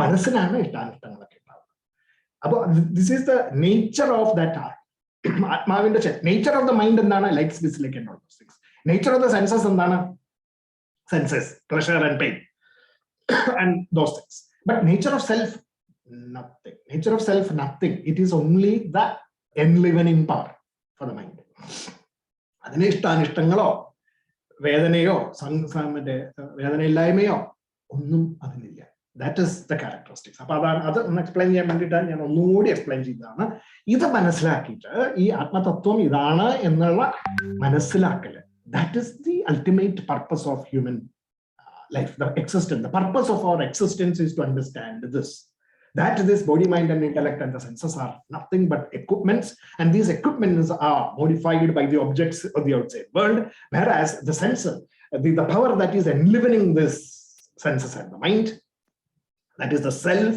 മനസ്സിനാണ് ഇഷ്ടാനിഷ്ടങ്ങളൊക്കെ ഉണ്ടാവുന്നത്. അപ്പൊ this is the nature of that art. ആത്മാവിന്റെ നേച്ചർ ഓഫ് ദ മൈൻഡ് എന്താണ്? Likes, dislike and all those things. Nature of the senses എന്താണ്? Senses, pleasure and pain and those things. But nature of self, nothing. Nature of self, nothing. It is only the enlivening power for the mind. അതിന് ഇഷ്ടാനിഷ്ടങ്ങളോ വേദനയോ മറ്റേ വേദനയില്ലായ്മയോ ഒന്നും അതിനില്ല. That is the characteristics. അപ്പൊ അത് ഒന്ന് എക്സ്പ്ലെയിൻ ചെയ്യാൻ വേണ്ടിയിട്ടാണ് ഞാൻ ഒന്നുകൂടി എക്സ്പ്ലെയിൻ ചെയ്തതാണ്. ഇത് മനസ്സിലാക്കിയിട്ട് ഈ ആത്മതത്വം ഇതാണ് എന്നുള്ള മനസ്സിലാക്കല്, that is the ultimate purpose of human life, the existence. The purpose of our existence is to understand this, that this body, mind and intellect and the senses are nothing but equipments, and these equipments are modified by the objects of the outside world, whereas the sensor, the power that is enlivening this senses and the mind, that is the self.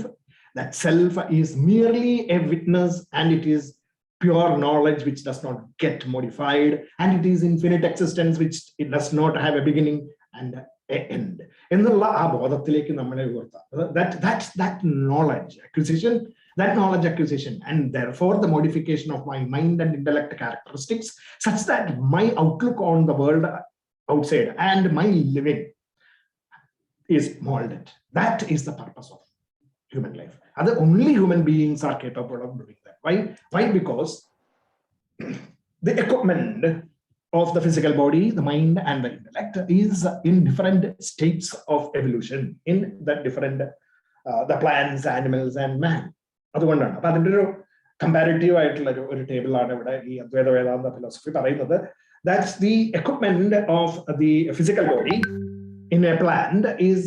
That self is merely a witness, and it is pure knowledge which does not get modified, and it is infinite existence which it does not have a beginning and end. എന്നുള്ള ആ ബോധത്തിലേക്ക് നമ്മളെ ഉയർത്താം. That knowledge acquisition and therefore the modification of my mind and intellect characteristics such that my outlook on the world outside and my living is molded. That is the purpose of human life. Other only human beings are capable of doing that. Why? Because the equipment of the physical body, the mind and the intellect is in different states of evolution in the different the plants, animals and man. അതുകൊണ്ടാണ്. അപ്പൊ അതിന്റെ ഒരു comparative ആയിട്ടുള്ള ഒരു ടേബിളാണ് ഇവിടെ ഈ അദ്വൈത വേദാന്ത philosophy പറയുന്നത്. That's the equipment of the physical body in a plant is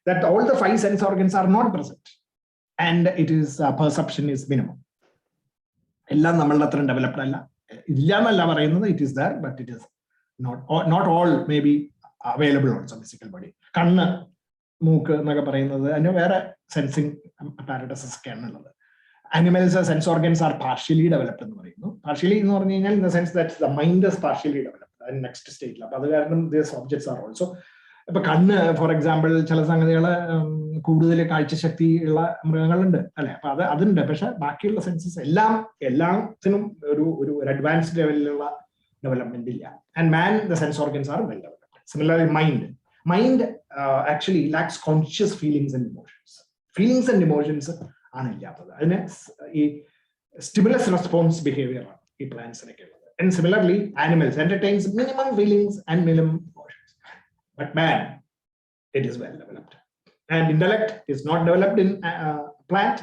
that all the five sense organs are not present, and it is perception is minimum. എല്ലാം നമ്മളുടെ അത്ര ഡെവലപ്ഡ് അല്ല, ഇല്ല എന്നല്ല പറയുന്നത്, it is there but it is not all may be available also physical body. കണ്ണ്, മൂക്ക് എന്നൊക്കെ പറയുന്നത് അതിന് വേറെ സെൻസിങ് അപ്പാരറ്റസസ് ഒക്കെയാണ് ഉള്ളത്. Animals sense organs are partially developed എന്ന് പറയുന്നു. Partially എന്ന് പറഞ്ഞു കഴിഞ്ഞാൽ in the sense that the mind is partially developed. അതിന് നെക്സ്റ്റ് സ്റ്റേറ്റിൽ. അപ്പൊ അത് കാരണം these objects are also. ഇപ്പൊ കണ്ണ് ഫോർ എക്സാമ്പിൾ ചില സംഗതികള് കൂടുതൽ കാഴ്ചശക്തി ഉള്ള മൃഗങ്ങളുണ്ട് അല്ലെ, അപ്പൊ അതുണ്ട്. പക്ഷെ ബാക്കിയുള്ള സെൻസസ് എല്ലാത്തിനും ഒരു അഡ്വാൻസ്ഡ് ലെവലിലുള്ള ഡെവലപ്മെന്റ് ഇല്ല. And man the sense organs are well developed. Similarly mind actually lakhs conscious feelings and emotions. Feelings and emotions ആണ് ഇല്ലാത്തത്. അതിന് ഈ സ്റ്റിമുലസ് റെസ്പോൺസ് ബിഹേവിയർ ആണ് ഈ പ്ലാന്റ്സിനൊക്കെ ഉള്ളത്. And similarly animals എന്റർടൈൻസ് minimum feelings and minimum emotions. But man, it is well developed. And intellect is not developed in plant,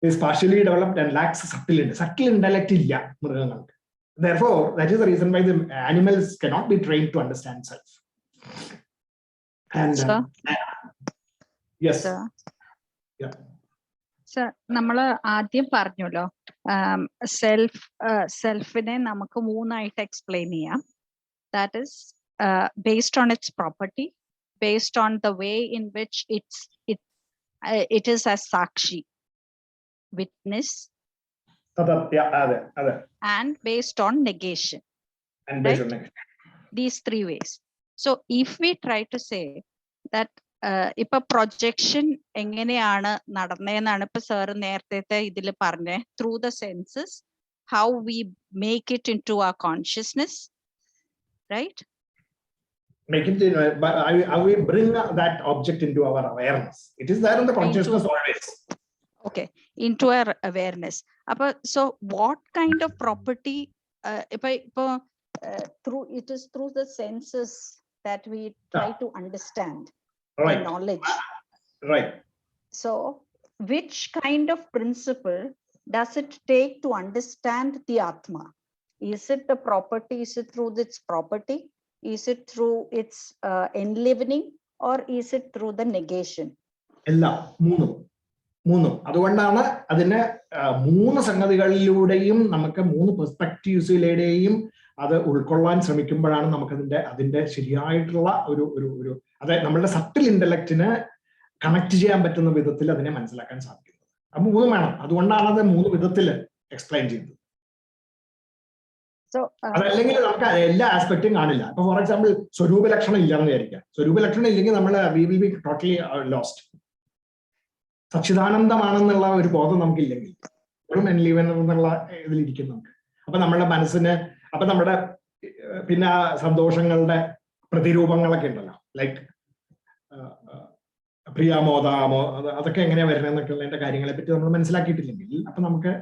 is partially developed and lacks subtle intellect illa mrigangalukku. Therefore, that is the reason why the animals cannot be trained to understand self. And yes, sir. Yeah. Sir, നമ്മൾ ആദ്യം പറഞ്ഞല്ലോ സെൽഫിനെ നമുക്ക് മൂന്നായിട്ട് explain ചെയ്യാം. That is based on its property, based on the way in which it is as sakshi, witness, and based on negation. And based on negation. These three ways. So if we try to say that ഇപ്പൊ projection എങ്ങനെയാണ് നടന്നതെന്നാണ് ഇപ്പൊ sir നേരത്തെ ഇതിൽ പറഞ്ഞേ, through the senses, how we make it into our consciousness, right? Make it, but how we bring that object into our awareness. It is there in the consciousness always. Okay, into our awareness. So what kind of property, through it is through the senses that we try to understand, right, the knowledge, right? So which kind of principle does it take to understand the Atma? Is it the property? Is it through its property? Is it through its enlivening, or is it through the negation? എല്ലാം മൂന്നും. അതുകൊണ്ടാണ് അതിനെ മൂന്ന് സംഗതികളിലൂടെയും നമുക്ക് മൂന്ന് പെർസ്പെക്റ്റീവ്സിലൂടെയും അത് ഉൾക്കൊള്ളാൻ ശ്രമിക്കുമ്പോഴാണ് നമുക്ക് അതിന്റെ ശരിയായിട്ടുള്ള ഒരു അതായത് നമ്മളുടെ സട്ടിൽ ഇന്റലക്റ്റിന് കണക്ട് ചെയ്യാൻ പറ്റുന്ന വിധത്തിൽ അതിനെ മനസ്സിലാക്കാൻ സാധിക്കുന്നത്. അപ്പൊ മൂന്നും വേണം. അതുകൊണ്ടാണ് അത് മൂന്ന് വിധത്തിൽ എക്സ്പ്ലെയിൻ ചെയ്യുന്നത്. അതല്ലെങ്കിൽ നമുക്ക് എല്ലാ ആസ്പെക്റ്റും കാണില്ല. ഇപ്പൊ ഫോർ എക്സാമ്പിൾ സ്വരൂപ ലക്ഷണം ഇല്ലാന്ന് വിചാരിക്കാം. സ്വരൂപ ലക്ഷണം ഇല്ലെങ്കിൽ നമ്മൾ we will be totally lost. സച്ചിദാനന്ദമാണെന്നുള്ള ഒരു ബോധം നമുക്കില്ലെങ്കിൽ ഒരു എൻലീവൻ എന്നുള്ള ഇതിലിരിക്കും നമുക്ക്. അപ്പൊ നമ്മുടെ മനസ്സിന്, അപ്പൊ നമ്മുടെ പിന്നെ സന്തോഷങ്ങളുടെ പ്രതിരൂപങ്ങളൊക്കെ ഉണ്ടല്ലോ, ലൈക്ക് പ്രിയാമോദാമോ, അതൊക്കെ എങ്ങനെയാ വരുന്നതെന്നൊക്കെ ഉള്ളതിന്റെ കാര്യങ്ങളെ പറ്റി നമ്മൾ മനസ്സിലാക്കിയിട്ടില്ലെങ്കിൽ അപ്പൊ നമുക്ക്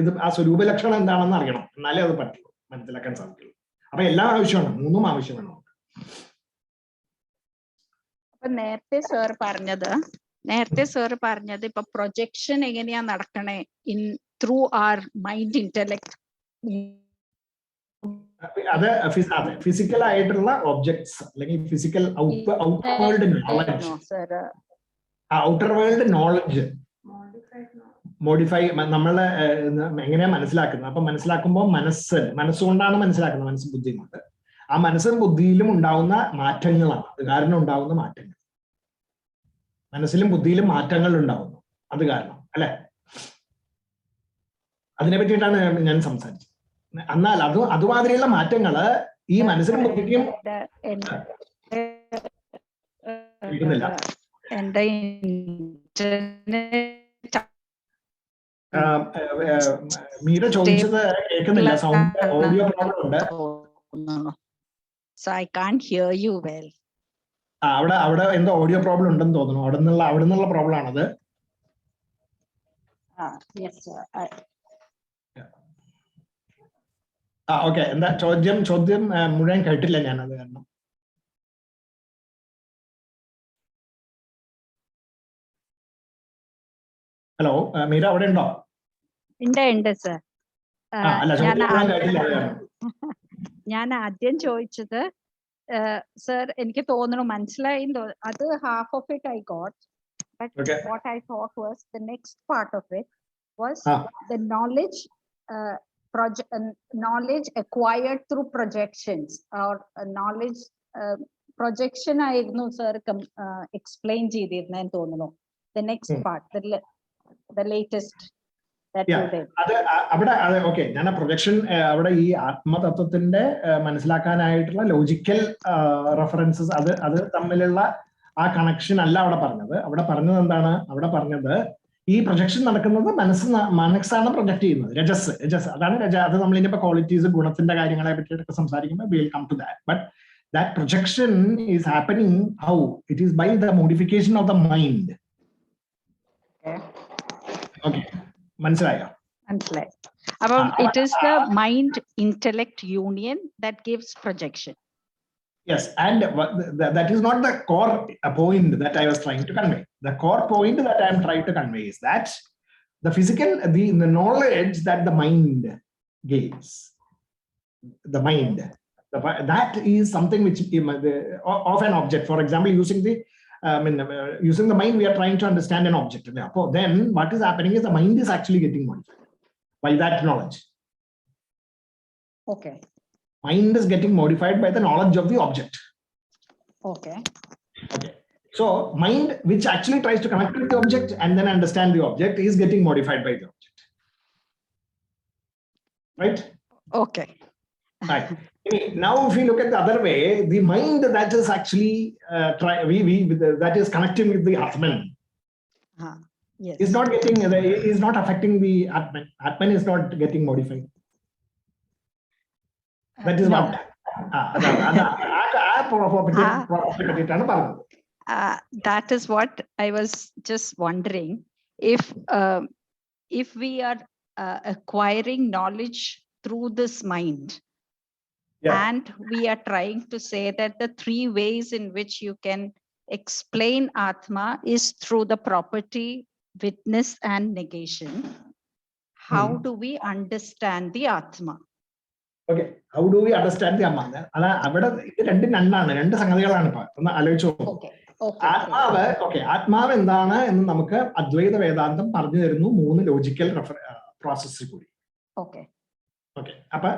ഇത് ആ സ്വരൂപ ലക്ഷണം എന്താണെന്ന് അറിയണം, എന്നാലേ അത് പറ്റുള്ളൂ, മനസ്സിലാക്കാൻ സാധിക്കുള്ളൂ. അപ്പൊ എല്ലാം ആവശ്യമാണ്, മൂന്നും ആവശ്യമാണ് നമുക്ക്. അപ്പൊ നേരത്തെ സാർ പറഞ്ഞത് ഇപ്പൊ പ്രൊജക്ഷൻ എങ്ങനെയാ നടക്കണേ ത്രൂ ആർ മൈൻഡ് ഇന്റലക്ട്. അത് ഫിസിക്കൽ ആയിട്ടുള്ള ഒബ്ജക്ട്സ് അല്ലെങ്കിൽ physical outer world knowledge, outer world knowledge modify നമ്മളെ എങ്ങനെയാ മനസ്സിലാക്കുന്നത്. അപ്പൊ മനസ്സിലാക്കുമ്പോൾ മനസ്സുകൊണ്ടാണ് മനസ്സിലാക്കുന്നത്, മനസ്സ് ബുദ്ധി കൊണ്ട്. ആ മനസ്സും ബുദ്ധിയിലും ഉണ്ടാവുന്ന മാറ്റങ്ങളാണ് അത് കാരണം ഉണ്ടാവുന്ന മാറ്റങ്ങൾ. മനസ്സിലും ബുദ്ധിയിലും മാറ്റങ്ങൾ ഉണ്ടാവുന്നു അത് കാരണം, അല്ലെ? അതിനെ പറ്റിയിട്ടാണ് ഞാൻ സംസാരിച്ചത്. എന്നാൽ അതുമാതിരിയുള്ള മാറ്റങ്ങള് ഈ മനസ്സിലും ബുദ്ധിക്കും കേൾക്കുന്നില്ല. മീര ചോദിച്ചത് കേൾക്കുന്നില്ല, സൗണ്ട് ഓഡിയോ പ്രോബ്ലം ഉണ്ട്. So I can't hear you well. അവിടെ എന്തോ ഓഡിയോ പ്രോബ്ലം ഉണ്ടെന്ന് തോന്നുന്നു. അവിടെ നിന്നുള്ള പ്രോബ്ലം ആണത്. Yes sir. ഓക്കെ, എന്താ ചോദ്യം മുഴുവൻ കേട്ടില്ല ഞാൻ, അത് കാരണം. ഹലോ മീര അവിടെ ഉണ്ടോ? ഉണ്ട് സർ. ഞാൻ ആദ്യം ചോദിച്ചത് സർ എനിക്ക് തോന്നുന്നു മനസ്സിലായി. അത് half of it I got, but what I thought was the next part of it was the knowledge knowledge acquired through projections or knowledge projection ആയിരുന്നു സർ explain ചെയ്തിരുന്നേന്ന് തോന്നുന്നു. The next part, the latest that you did. അവിടെ okay, ഞാൻ ആ projection അവിടെ ഈ ആത്മതത്വത്തിന്റെ മനസ്സിലാക്കാനായിട്ടുള്ള logical references അത് തമ്മിലുള്ള ആ കണക്ഷൻ അല്ല അവിടെ പറഞ്ഞത്. അവിടെ പറഞ്ഞത് എന്താണ്? അവിടെ പറഞ്ഞത് ഈ പ്രൊജക്ഷൻ നടക്കുന്നത് മനസ്സാണ് പ്രൊജക്ട് ചെയ്യുന്നത്. രജസ് അതാണ് അത് നമ്മളിപ്പോ ക്വാളിറ്റീസ് ഗുണത്തിന്റെ കാര്യങ്ങളെ പറ്റിയിട്ടൊക്കെ സംസാരിക്കുമ്പോൾ we'll come to that. But that projection is happening how? It is by the modification of the mind. Okay, മനസ്സിലായോ? മനസ്സിലായി. അപ്പം it is the mind intellect union that gives projection. Yes, and that is not the core point that I was trying to convey. The core point that I am trying to convey is that the physical, the knowledge that the mind gives, the mind, that is something which of an object. For example, using the mind, we are trying to understand an object. Then what is happening is the mind is actually getting modified by that knowledge. Okay. Mind is getting modified by the knowledge of the object. Okay. So mind, which actually tries to connect with the object and then understand the object, is getting modified by the object. Right? Okay. Right. Now, if we look at the other way, the mind that is actually that is connecting with the Atman yes. is not affecting the Atman. Atman is not getting modified. That is what. That is what I was just wondering. If we are acquiring knowledge through this mind, and we are trying to say that the three ways in which you can explain Atma is through the property, witness, and negation, how do we understand the Atma? Okay, how do we understand the Atma? രണ്ട് സംഗതികളാണ് ഇപ്പൊ ഒന്ന് ആലോചിച്ചു. ആത്മാവ് എന്താണ് എന്ന് നമുക്ക് അദ്വൈത വേദാന്തം പറഞ്ഞു തരുന്നു 3 ലോജിക്കൽ പ്രോസസ്സിൽ കൂടി. Okay, അപ്പൊ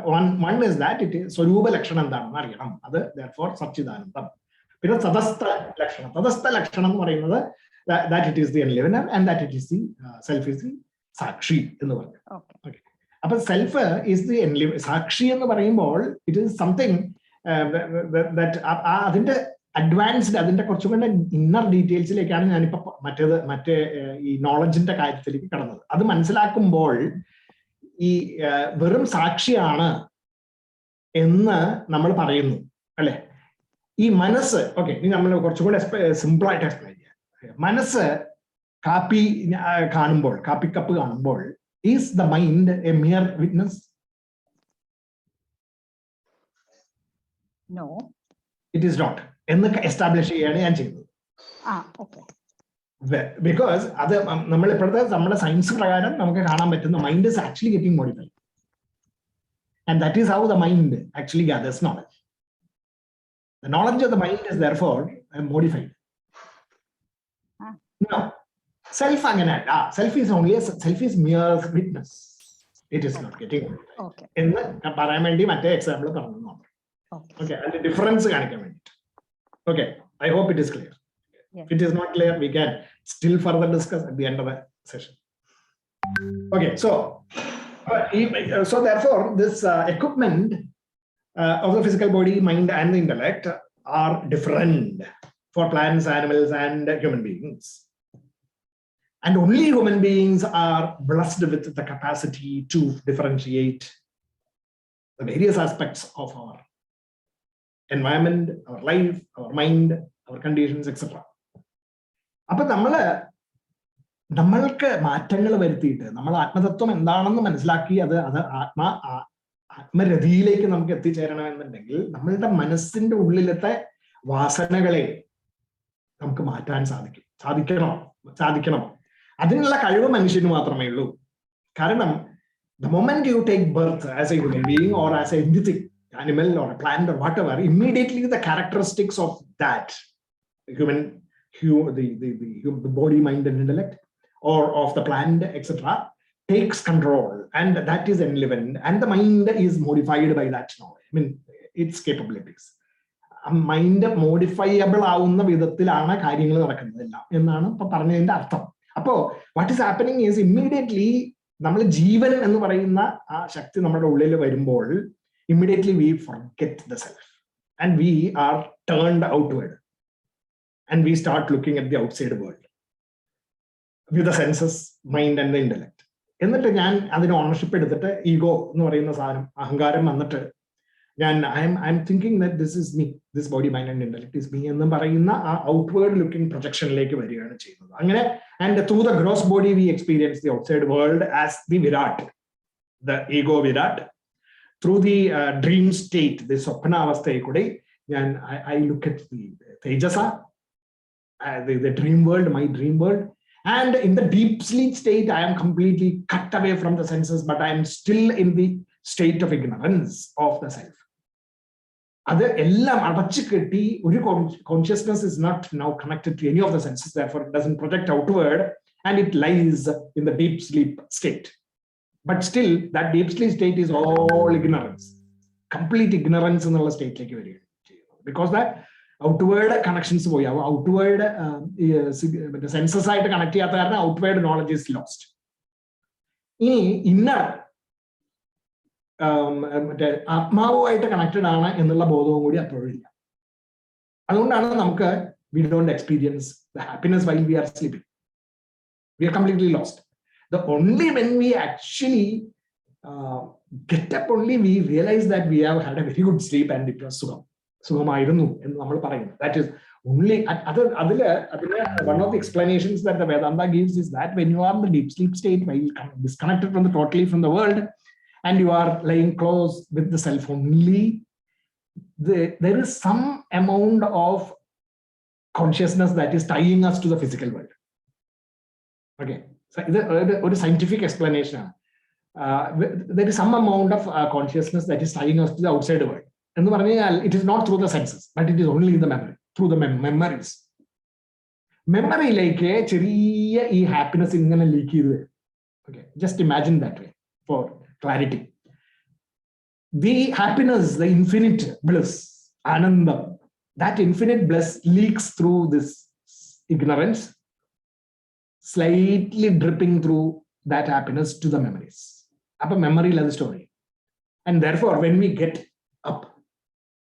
one is that it is സ്വരൂപ ലക്ഷണം എന്താണെന്ന് അറിയണം. അത് therefore സച്ചിദാനന്ദം. പിന്നെ തദസ്ഥ ലക്ഷണം എന്ന് പറയുന്നത് that it is the enlivener and that it is the self is the സാക്ഷി എന്ന് പറഞ്ഞു. Okay. അപ്പൊ സെൽഫ് ഈസ് ദി സാക്ഷി എന്ന് പറയുമ്പോൾ ഇറ്റ് ഈസ് സംതിങ് അതിന്റെ അഡ്വാൻസ്ഡ്, അതിന്റെ കുറച്ചുകൂടെ ഇന്നർ ഡീറ്റെയിൽസിലേക്കാണ് ഞാനിപ്പോ മറ്റേ ഈ നോളജിന്റെ കാര്യത്തിലേക്ക് കടന്നത്. അത് മനസ്സിലാക്കുമ്പോൾ ഈ വെറും സാക്ഷിയാണ് എന്ന് നമ്മൾ പറയുന്നു അല്ലെ. ഈ മനസ്സ് ഇനി നമ്മൾ കുറച്ചുകൂടെ സിമ്പിൾ ആയിട്ട് എക്സ്പ്ലെയിൻ ചെയ്യാം. മനസ്സ് കാപ്പിക്കപ്പ് കാണുമ്പോൾ is the mind a mere witness? No, it is not. എന്ന് എസ്റ്റാബ്ലിഷ് ചെയ്യാണ് ഞാൻ ചെയ്യുന്നത്. ബിക്കോസ് അത് നമ്മൾ ഇപ്പോഴത്തെ നമ്മുടെ സയൻസ് പ്രകാരം നമുക്ക് കാണാൻ പറ്റുന്ന mind is actually getting modified, and that is how the mind actually gathers knowledge. The knowledge of the mind is therefore modified. Now self അങ്ങനെയല്ല. Self is mere witness. It is not getting modified. എന്ന് പറയാൻ വേണ്ടി മറ്റേ example പറഞ്ഞു. Okay, അതിന്റെ difference കാണിക്കാൻ വേണ്ടിട്ട്. Okay, I hope it is clear. If it is not clear, we can still further discuss at the end of the session. Okay, so therefore this equipment of the physical body, mind, and the intellect are different for plants, animals, and human beings. And only human beings are blessed with the capacity to differentiate the various aspects of our environment, our life, our mind, our conditions, etc. അപ്പൊ നമ്മൾക്ക് മാറ്റങ്ങൾ വരുത്തിയിട്ട് നമ്മൾ ആത്മതത്വം എന്താണെന്ന് മനസ്സിലാക്കി അത് ആത്മരതിയിലേക്ക് നമുക്ക് എത്തിച്ചേരണമെന്നുണ്ടെങ്കിൽ നമ്മളുടെ മനസ്സിന്റെ ഉള്ളിലത്തെ വാസനകളെ നമുക്ക് മാറ്റാൻ സാധിക്കണം. അതിനുള്ള കഴിവ് മനുഷ്യന് മാത്രമേ ഉള്ളൂ. കാരണം the moment you take birth as a human being or as a anything, animal or a plant or whatever, immediately the characteristics of that human, the body, mind and intellect, or of the plant, etc., takes control, and that is enlivened, and the mind is modified by that knowledge. I mean, its capabilities. Mind modifiable ആവുന്ന വിധത്തിലാണ് കാര്യങ്ങൾ നടക്കുന്നതെല്ലാം എന്നാണ് ഇപ്പൊ പറഞ്ഞതിന്റെ അർത്ഥം. അപ്പോ what is happening is immediately നമ്മൾ ജീവൻ എന്ന് പറയുന്ന ആ ശക്തി നമ്മുടെ ഉള്ളിൽ വരുമ്പോൾ immediately we forget the self and we are turned outward and we start looking at the outside world with the senses, mind and the intellect. എന്നിട്ട് ഞാൻ അതിന് ഓണർഷിപ്പ് എടുത്തിട്ട് ഈഗോ എന്ന് പറയുന്ന സാധനം, അഹങ്കാരം വന്നിട്ട് I am thinking that this is me, this body mind and intellect is me എന്ന് പറയുന്ന ആ ഔട്ട്വേർഡ് ലുക്കിംഗ് പ്രൊജക്ഷനിലേക്ക് വരികയാണ് ചെയ്യുന്നത്. അങ്ങനെ and through the gross body we experience the outside world as the virat, the ego virat. Through the dream state, the സ്വപ്നാവസ്ഥയിൽ കൂടെ ഞാൻ I look at the taijasa, the dream world, my dream world. And in the deep sleep state, I am completely cut away from the senses, but I am still in the state of ignorance of the self. അത് എല്ലാം അടച്ചു കെട്ടി ഒരു consciousness is not now connected to any of the senses, therefore it doesn't project outward and it lies in the deep sleep state. But still that deep sleep state is all ignorance, complete ignorance എന്നുള്ള സ്റ്റേറ്റിലേക്ക് വരികയാണ് ചെയ്യുന്നത്. Because that outward connections പോയി, outward census ആയിട്ട് connect ചെയ്യാത്ത കാരണം outward knowledge is lost. ഇനി inner മറ്റേ ആത്മാവുമായിട്ട് കണക്റ്റഡ് ആണ് എന്നുള്ള ബോധവും കൂടി അപ്പോഴും ഇല്ല. അതുകൊണ്ടാണ് നമുക്ക് we don't experience the happiness while we are sleeping. We are completely lost. The only when we actually get up only we realize that we have had a very good sleep and it was സുഖമായിരുന്നു എന്ന് നമ്മൾ പറയുന്നു. That is only അതില് one of the explanations that the Vedanta gives is that when you are in the deep sleep state, while disconnected from the totally from the world and you are lying close with the self only, there is some amount of consciousness that is tying us to the physical world. Okay, so ഇത് ഒരു scientific explanation ആണ്. There is some amount of consciousness that is tying us to the outside world. എന്ന് പറഞ്ഞു കഴിഞ്ഞാൽ it is not through the senses, but it is only in the memory, through the memories. മെമ്മറിയിലേക്ക് ചെറിയ ഈ happiness ഇങ്ങനെ leak ചെയ്ത് വരും. Okay, just imagine that way for clarity. The happiness, the infinite bliss, ആനന്ദം, that infinite bliss leaks through this ignorance, slightly dripping through that happiness to the memories. അപ്പൊ മെമ്മറിയിൽ അത് സ്റ്റോർ ചെയ്യും. And therefore when we get up,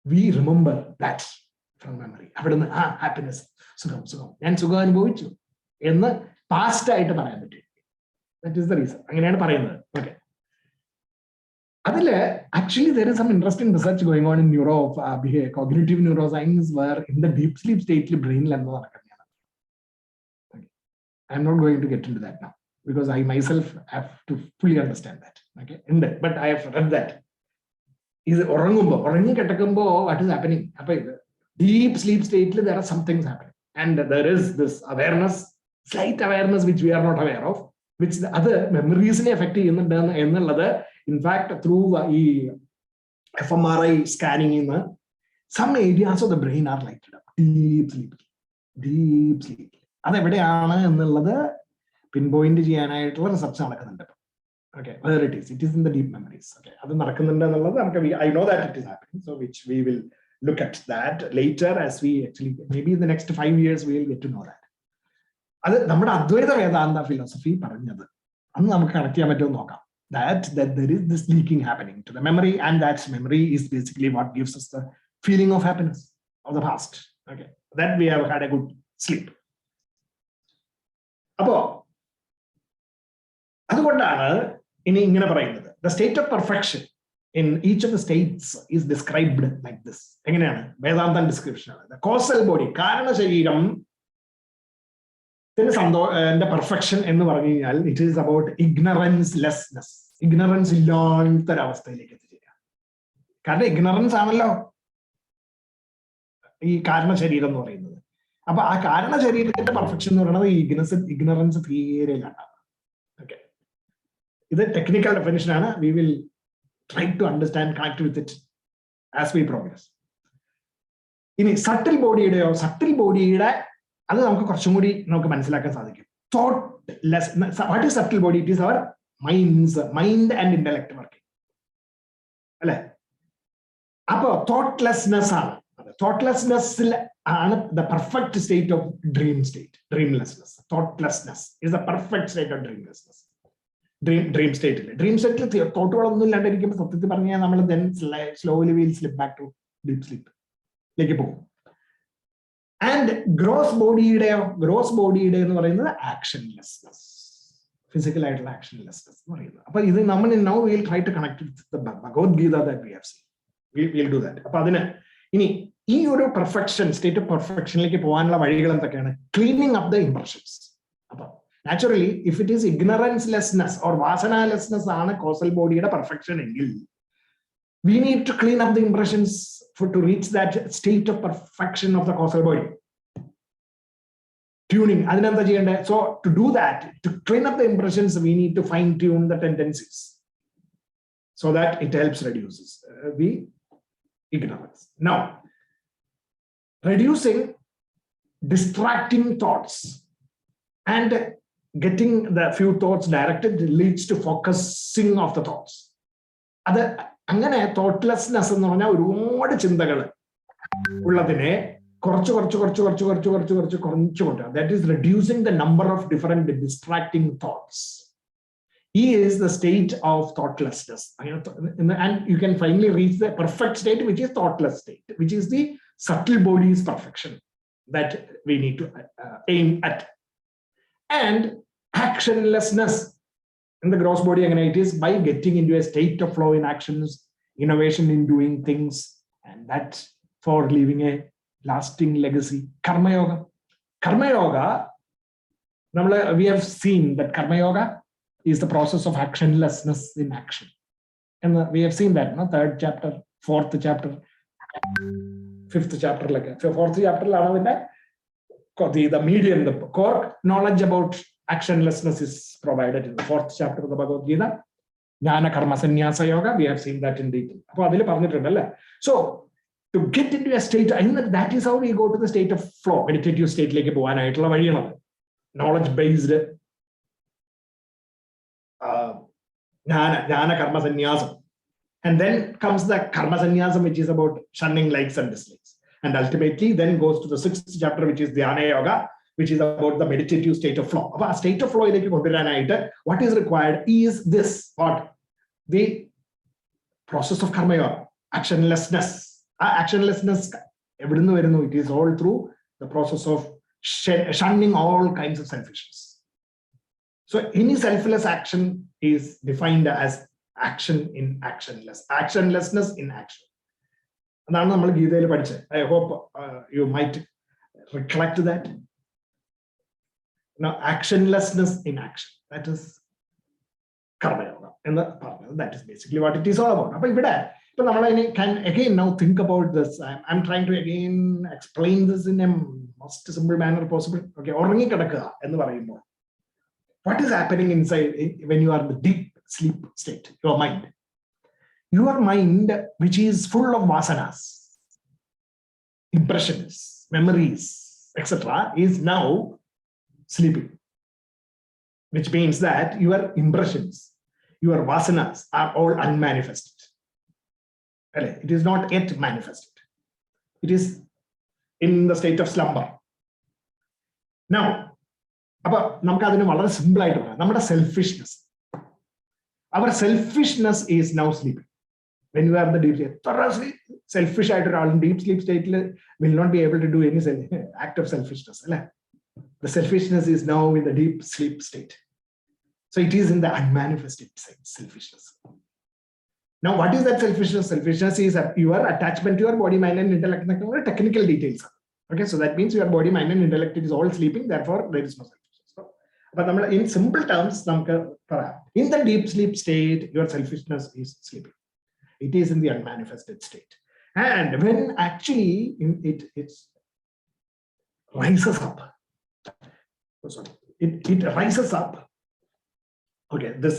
we remember that from memory. അവിടുന്ന് ആ happiness, സുഖം ഞാൻ സുഖം അനുഭവിച്ചു എന്ന് പാസ്റ്റ് ആയിട്ട് പറയാൻ പറ്റും. That is the reason. അങ്ങനെയാണ് പറയുന്നത്. ഓക്കെ, അതില് actually there is some interesting research going on in cognitive neuroscience where in the deep sleep state ബ്രെയിനിൽ എന്തോ നടക്കുന്നതാണ്. I am not going to get into that now because I myself have to fully understand that. Okay, but I have read that. ഇത് ഉറങ്ങി കിടക്കുമ്പോ what is happening? അപ്പൊ ഇത് deep sleep സ്റ്റേറ്റിൽ there are some things happening and there is this awareness, slight awareness which we are not aware of, which അത് മെമ്മറീസിനെ effect ചെയ്യുന്നുണ്ട് എന്നുള്ളത് in fact through ഈ fMRI സ്കാനിങ്ങിൽ നിന്ന് some areas of the brain are lighted up. Deep sleep അതെവിടെയാണ് എന്നുള്ളത് pin point ചെയ്യാനായിട്ടുള്ള research നടക്കുന്നുണ്ട്. Okay, whether it is in the deep memories. Okay, അത് നടക്കുന്നുണ്ട് എന്നുള്ളത് നമുക്ക് I know that it is happening, so which we will look at that later as we actually maybe in the next 5 years we will get to know that. അത് നമ്മുടെ അദ്വൈത വേദാന്ത philosophy പറഞ്ഞത് അന്ന് നമുക്ക് connect ചെയ്യാൻ പറ്റുമോ നോക്കാം. That there is this leaking happening to the memory, and that memory is basically what gives us the feeling of happiness of the past. Okay, that we have had a good sleep. അപ്പോ അതുകൊണ്ടാണ് ഇനി ഇങ്ങനെ പറയുന്നത് the state of perfection in each of the states is described like this. എങ്ങനെയാണ്? വേദാന്തം description ആണ്. The causal body, കാരണ ശരീരം പെർഫെക്ഷൻ എന്ന് പറഞ്ഞു കഴിഞ്ഞാൽ it is about ignorance lessness. Ignorance ഇല്ലാത്തൊരവസ്ഥയിലേക്ക് എത്തിച്ചേരുക. കാരണം ഇഗ്നറൻസ് ആണല്ലോ ഈ കാരണ ശരീരം എന്ന് പറയുന്നത്. അപ്പൊ ആ കാരണ ശരീരത്തിന്റെ പെർഫെക്ഷൻ എന്ന് പറയുന്നത് ഇഗ്നറൻസ് തീരെയിലാണ്. ഓക്കെ, ഇത് ടെക്നിക്കൽ ഡെഫിനിഷൻ ആണ്. We will try to understand, connect with it as we progress. ഇനി സട്ടിൽ ബോഡിയുടെ അത് നമുക്ക് കുറച്ചും കൂടി നമുക്ക് മനസ്സിലാക്കാൻ സാധിക്കും. Thoughtless, what is subtle body? It is our mind and intellect working അല്ലെ. അപ്പോ തോട്ട്ലെസ്നെസ് ആണ്. തോട്ട്ലെസ്നെസ്സിൽ ആണ് the perfect state of dreamlessness. Thoughtlessness is the perfect state of dreamlessness. Dream സ്റ്റേറ്റിൽ തോട്ടുകളൊന്നും ഇല്ലാണ്ടിരിക്കുമ്പോൾ സത്യത്തിൽ പറഞ്ഞാൽ നമ്മൾ then slowly will slip back to deep സ്ലീപ്പിലേക്ക് പോകും. ആൻഡ് ഗ്രോസ് ബോഡിയുടെ എന്ന് പറയുന്നത് ആക്ഷൻലെസ്നെസ്, ഫിസിക്കൽ ആയിട്ടുള്ള ആക്ഷൻലെസ്നെസ് എന്ന് പറയുന്നത്. അപ്പൊ ഇത് നമ്മൾ now will try to connect with the Bhagavad Gita that we have seen. Will do that. അപ്പൊ അതിന് ഇനി ഈ ഒരു സ്റ്റേറ്റ് ഓഫ് പെർഫെക്ഷനിലേക്ക് പോകാനുള്ള വഴികൾ എന്തൊക്കെയാണ്? Cleaning up the impressions. അപ്പൊ naturally if it is ignorancelessness or വാസനാലെസ്നെസ് ആണ് കോസൽ ബോഡിയുടെ പെർഫെക്ഷൻ എങ്കിൽ we need to clean up the impressions to reach that state of perfection of the causal body. Tuning, adinantha cheyande. So to do that, to clean up the impressions, we need to fine tune the tendencies so that it helps reduces the ignorance. Now, reducing distracting thoughts and getting the few thoughts directed leads to focusing of the thoughts. അത് അങ്ങനെ തോട്ട്ലെസ്നെസ് എന്ന് പറഞ്ഞാൽ ഒരുപാട് ചിന്തകൾ ഉള്ളതിനെ കുറച്ച് കൊണ്ടുവരിക. That is reducing the number of different distracting thoughts is the state of thoughtlessness. And you can finally reach the perfect state, which is thoughtless state, which is the subtle body's perfection that we need to aim at. And actionlessness in the gross body, again, it is by getting into a state of flow in actions, innovation in doing things, and that for leaving a lasting legacy. Karma yoga, we have seen that karma yoga is the process of actionlessness in action, and we have seen that, no, 3rd chapter, 4th chapter, 5th chapter, like 4th chapter the medium, the core knowledge about actionlessness is provided in the 4th chapter of the Bhagavad-Gita, Jnana Karma Sannyasa Yoga. We have seen that in detail. So to get into a state, that is how we go to the state of flow, meditative state, like knowledge based Jnana Karma Sannyasam. And then comes the Karma Sannyasam, which is about shunning likes and dislikes. And ultimately then goes to the 6th chapter, which is Dhyana Yoga, which is about the meditative state of flow. About a state of flow, what is required is this, what? The process of karma yoga, actionlessness. Actionlessness, it is all through the process of shunning all kinds of selfishness. So any selfless action is defined as action in actionlessness in action. I hope you might recollect that. Now, actionlessness in action, that is karma yoga, and that is basically what it is all about. But can again now think about this. I'm trying to again explain this in a most simple manner possible. Okay, what is happening inside when you are in the deep sleep state? Your mind, which is full of vasanas, impressions, memories, etc., is now sleeping, which means that your impressions, your vasanas are all unmanifested. It is not yet manifested. It is in the state of slumber. Now, simple selfishness. Our selfishness is now sleeping. When you are in the deep sleep, thoroughly selfish in deep sleep state will not be able to do any act of selfishness. The selfishness is now in the deep sleep state. So it is in the unmanifested selfishness. Now, what is that selfishness? Selfishness is your attachment to your body, mind, and intellect. Technical details. Okay, so that means your body, mind, and intellect is all sleeping. Therefore, there is no selfishness. But in simple terms, in the deep sleep state, your selfishness is sleeping. It is in the unmanifested state. And when actually it's rises up. Sorry, it rises up. Okay, this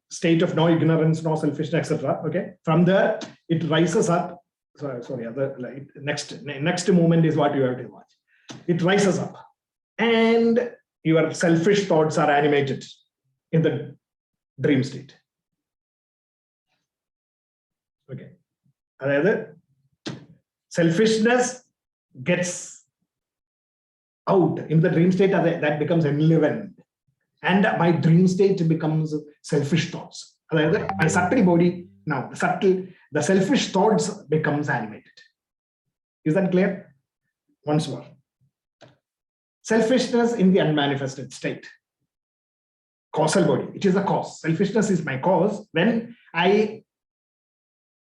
state of no ignorance, no selfishness, etc. Okay, from there it rises up. Sorry, next moment is what you have to watch. It rises up, and your selfish thoughts are animated in the dream state. Okay, അതായത് selfishness gets out in the dream state, that becomes enlivened, and my dream state becomes selfish thoughts. My subtle body now, the selfish thoughts becomes animated. Is that clear? Once more, selfishness in the unmanifested state, causal body, it is a cause. Selfishness is my cause. When I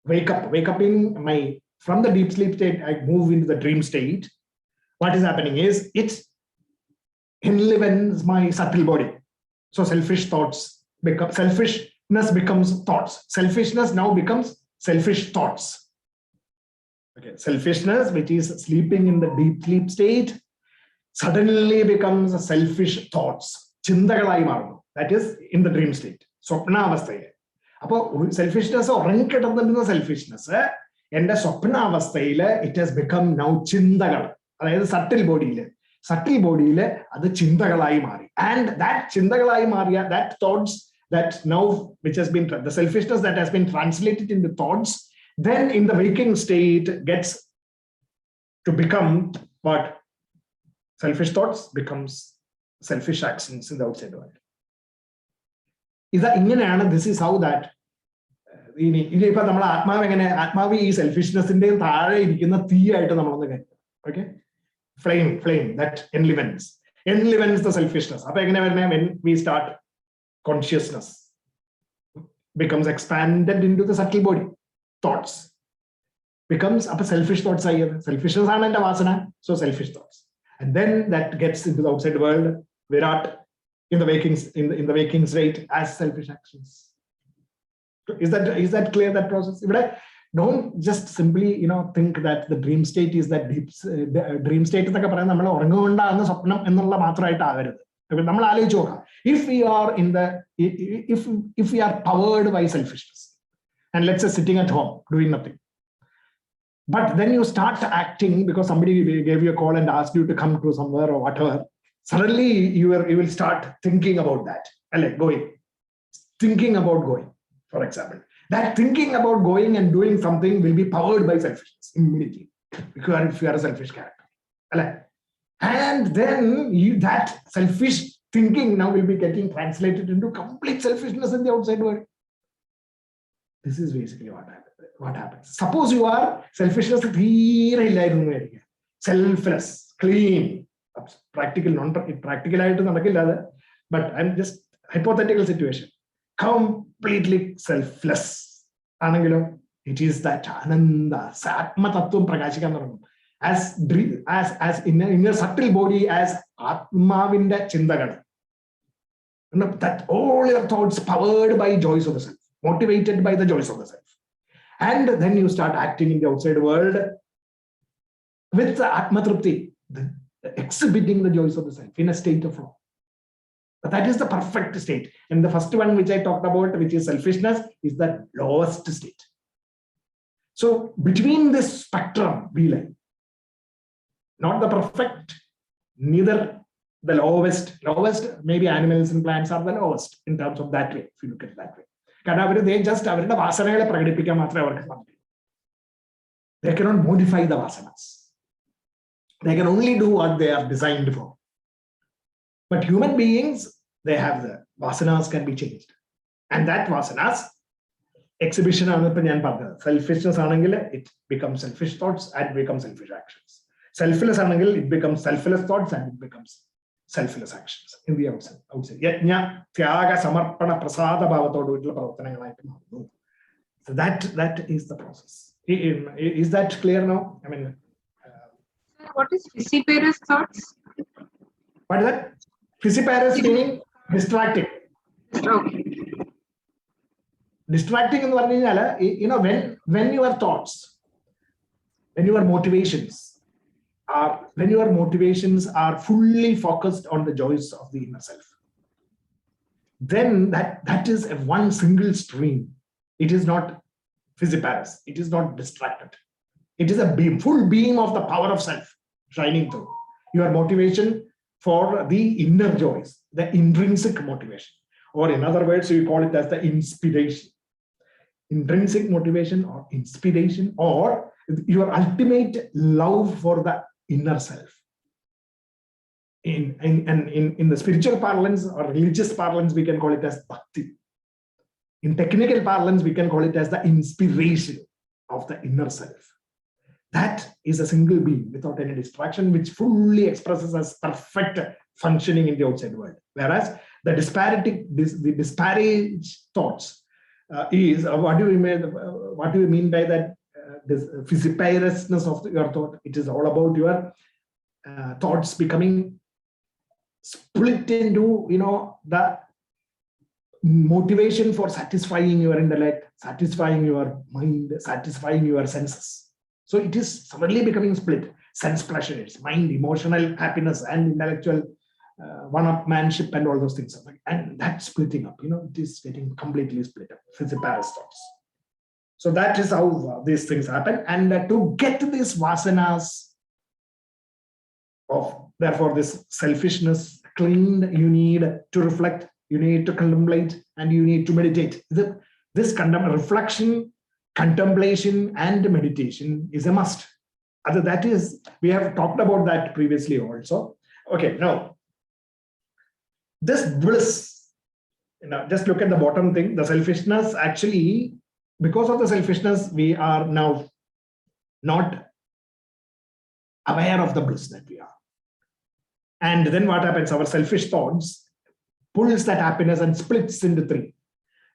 wake up in my, from the deep sleep state, I move into the dream state. What is happening is it enlivens my subtle body. So selfish thoughts become, selfishness becomes thoughts. Selfishness now becomes selfish thoughts. Okay, selfishness, which is sleeping in the deep sleep state, suddenly becomes selfish thoughts. Chindagalai marunu. That is in the dream state. Swapna avasthayil. Appo selfishness urangikidanna selfishness ende swapna avasthayil it has become now chindagal. അതായത് subtle ബോഡിയിൽ അത് ചിന്തകളായി മാറി. And that ചിന്തകളായി മാറിയ, that thoughts that now, which has been, the selfishness that has been translated into thoughts, then in the waking state gets to become what? Selfish thoughts becomes selfish actions in the outside world. ഇങ്ങനെയാണ്, this is how that ഇനിയിപ്പോ നമ്മൾ ആത്മാവ് ഈ സെൽഫിഷ്നെസിന്റെയും താഴെ ഇരിക്കുന്ന തീയായിട്ട് നമ്മളൊന്ന് കരുതും. Okay, flame that enlivens the selfishness. When we start, consciousness becomes expanded into the subtle body. Thoughts becomes selfish thoughts. Selfishness is the vasana, so selfish thoughts, and then that gets into the outside world. Virat in the waking state as selfish actions. Is that clear? That process. Don't just simply think that the dream state is that deep dream state എന്നൊക്കെ പറയുന്നത് നമ്മൾ ഉറങ്ങുകൊണ്ടാണ് സ്വപ്നം എന്നുള്ള മാത്രമായിട്ട് ആകരുത്. നമ്മൾ ആലോചിച്ച് നോക്കാം, if we are powered by selfishness and let's say sitting at home doing nothing, but then you start acting because somebody gave you a call and asked you to come to somewhere or whatever, suddenly you will start thinking about that, thinking about going, for example. That thinking about going and doing something will be powered by selfishness immediately, because if you are a selfish character. And then that selfish thinking now will be getting translated into complete selfishness in the outside world. This is basically what happens. Suppose you are selfishness, selfless, clean, practical, non-practical, but I'm just hypothetical situation. Completely selfless. It is that ananda, atma tattvam prakashikan thodangum. As in your subtle body as atmavinte chindagal. That all your thoughts powered by joys of the self, motivated by the joys of the self. And then you start acting in the outside world with the atma trupti, exhibiting the joys of the self in a state of flow. But that is the perfect state. And the first one which I talked about, which is selfishness, is the lowest state. So between this spectrum, be like, not the perfect, neither the lowest. Maybe animals and plants are the lowest in terms of that way, if you look at it that way. They just they cannot modify the vasanas. They can only do what they are designed for. But human beings, they have the vasanas can be changed. And that vasanas, exhibition, selfishness, it becomes selfish thoughts and becomes selfish actions. Selfless, it becomes selfless thoughts and it becomes selfless actions in the outside. Yajna, tyaga, samarpana, prasada bhavatodu itla pravarthanangalaayittu maarunnu. So that is the process. Is that clear now? I mean, what is Fissiparus thoughts? What is that? Fissiparus meaning distracting. Okay. Distracting in when your thoughts, when your motivations are, when your motivations are fully focused on the joys of the inner self, then that is a one single stream. It is not Physiparis. It is not distracted. It is a beam, full beam of the power of self shining through. Your motivation for the inner joys, the intrinsic motivation, or in other words, we call it as the inspiration. Intrinsic motivation or inspiration, or your ultimate love for the inner self. In the spiritual parlance or religious parlance, we can call it as bhakti. In technical parlance, we can call it as the inspiration of the inner self. That is a single being without any distraction, which fully expresses as perfect functioning in the outside world. Whereas the disparage thoughts is what do you mean by that? This Physiparisness of your thought. It is all about your thoughts becoming split into, the motivation for satisfying your intellect, satisfying your mind, satisfying your senses. So it is suddenly becoming split. Sense pleasures, mind, emotional happiness, and intellectual one-upmanship and all those things. And that splitting up, it is getting completely split up. Physiparis thoughts. So that is how these things happen. And to get these vasanas of, therefore, this selfishness cleaned, you need to reflect, you need to contemplate, and you need to meditate. This reflection, contemplation, and meditation is a must. That is, we have talked about that previously also. Okay, now, this bliss, just look at the bottom thing, the selfishness. Actually, because of the selfishness, we are now not aware of the bliss that we are. And then what happens? Our selfish thoughts pulls that happiness and splits into three,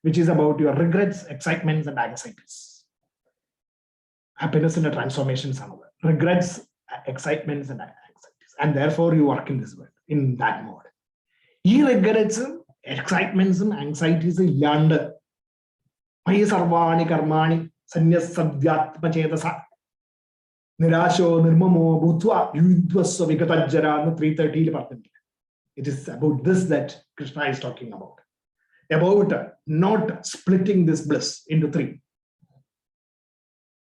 which is about your regrets, excitements, and anxieties. Happiness in a transformation is another. Regrets, excitements, and anxieties. And therefore, you work in this world, in that mode. Regrets, excitements, and anxieties yonder. Mayi sarvani karmani sanyas sadhyatma chetasa nirasho nirmamo bhutva yudvasya vigatajjara 330. It is about this that Krishna is talking about not splitting this bliss into three.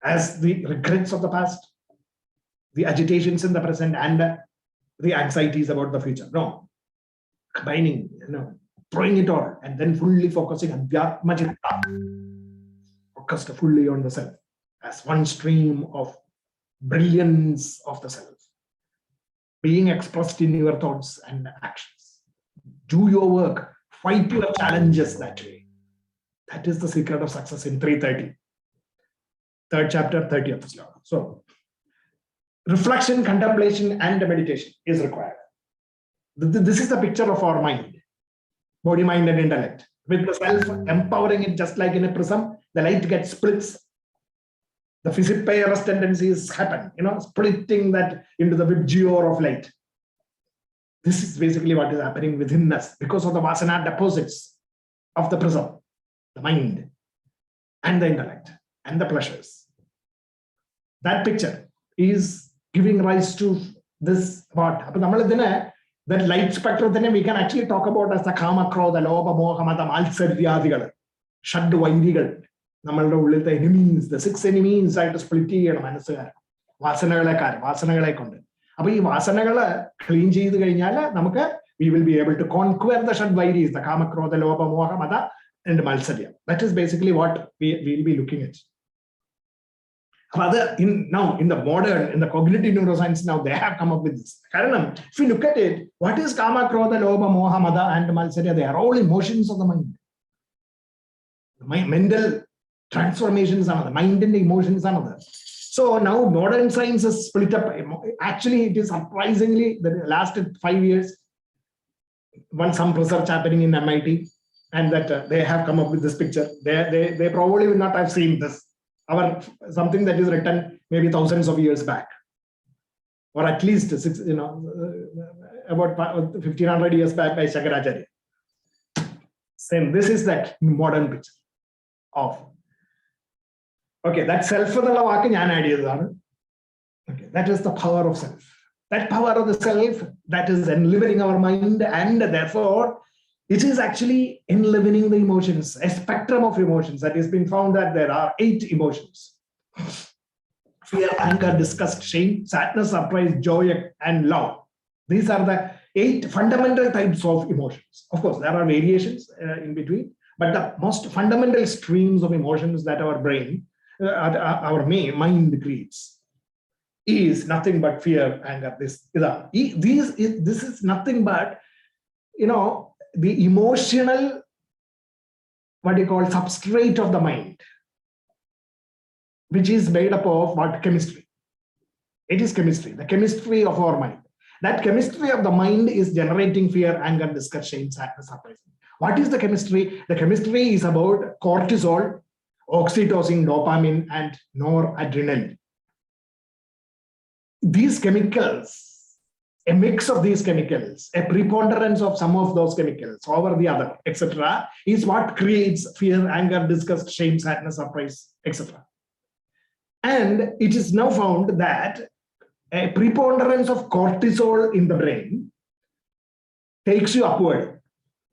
As the regrets of the past, the agitations in the present, and the anxieties about the future. No, combining, throwing it all, and then fully focusing on Adhyatma Chitta, focused fully on the self as one stream of brilliance of the self, being expressed in your thoughts and actions. Do your work, fight your challenges that way. That is the secret of success in 330. Third chapter, 30th sloka. So, reflection, contemplation, and meditation is required. This is the picture of our mind, body, mind, and intellect. With the self empowering it, just like in a prism, the light gets splits. The Physiparis tendencies happen, splitting that into the vibgyor of light. This is basically what is happening within us because of the vasana deposits of the prism, the mind, and the intellect, and the pleasures. That picture is giving rise to this what? That light spectrum, we can actually talk about as the kama, krodha, lobha, moha, mada, malsaryadigal, shad vairigal. The enemies, the 6 enemies, I to split Vasanagala content. Vasanagala clean we will be able to conquer the Shadvairis, the Kama, Krodha, Lobha, Moha, Mada, and Malsarya. That is basically what we will be looking at. In the modern, in the cognitive neuroscience, now they have come up with this. If you look at it, what is Kama, Krodha, Lobha, Moha, Mada, and Malsarya? They are all emotions of the mind. The mental transformations are another, mind and emotions are another. So now modern science is split up. Actually, it is surprisingly the last 5 years, some research happening in MIT, and that they have come up with this picture. They probably will not have seen this. Something that is written maybe thousands of years back, or at least about 1500 years back by Shankaracharya. Same. This is that modern picture of. Okay, that self. Okay, that is the power of self. that power of the self that is enlivening our mind, and therefore it is actually enlivening the emotions, a spectrum of emotions. That has been found that there are 8 emotions: fear, anger, disgust, shame, sadness, surprise, joy, and love. These are the 8 fundamental types of emotions. Of course, there are variations in between, but the most fundamental streams of emotions that our brain, our mind creates is nothing but fear, anger. This is nothing but, the emotional, what you call, substrate of the mind, which is made up of what? Chemistry. It is chemistry, the chemistry of our mind. That chemistry of the mind is generating fear, anger, disgust, shame, sadness, surprise. What is the chemistry? The chemistry is about cortisol, oxytocin, dopamine, and noradrenaline. These chemicals, a mix of these chemicals, a preponderance of some of those chemicals over the other, etc., is what creates fear, anger, disgust, shame, sadness, surprise, etc. And it is now found that a preponderance of cortisol in the brain takes you upward,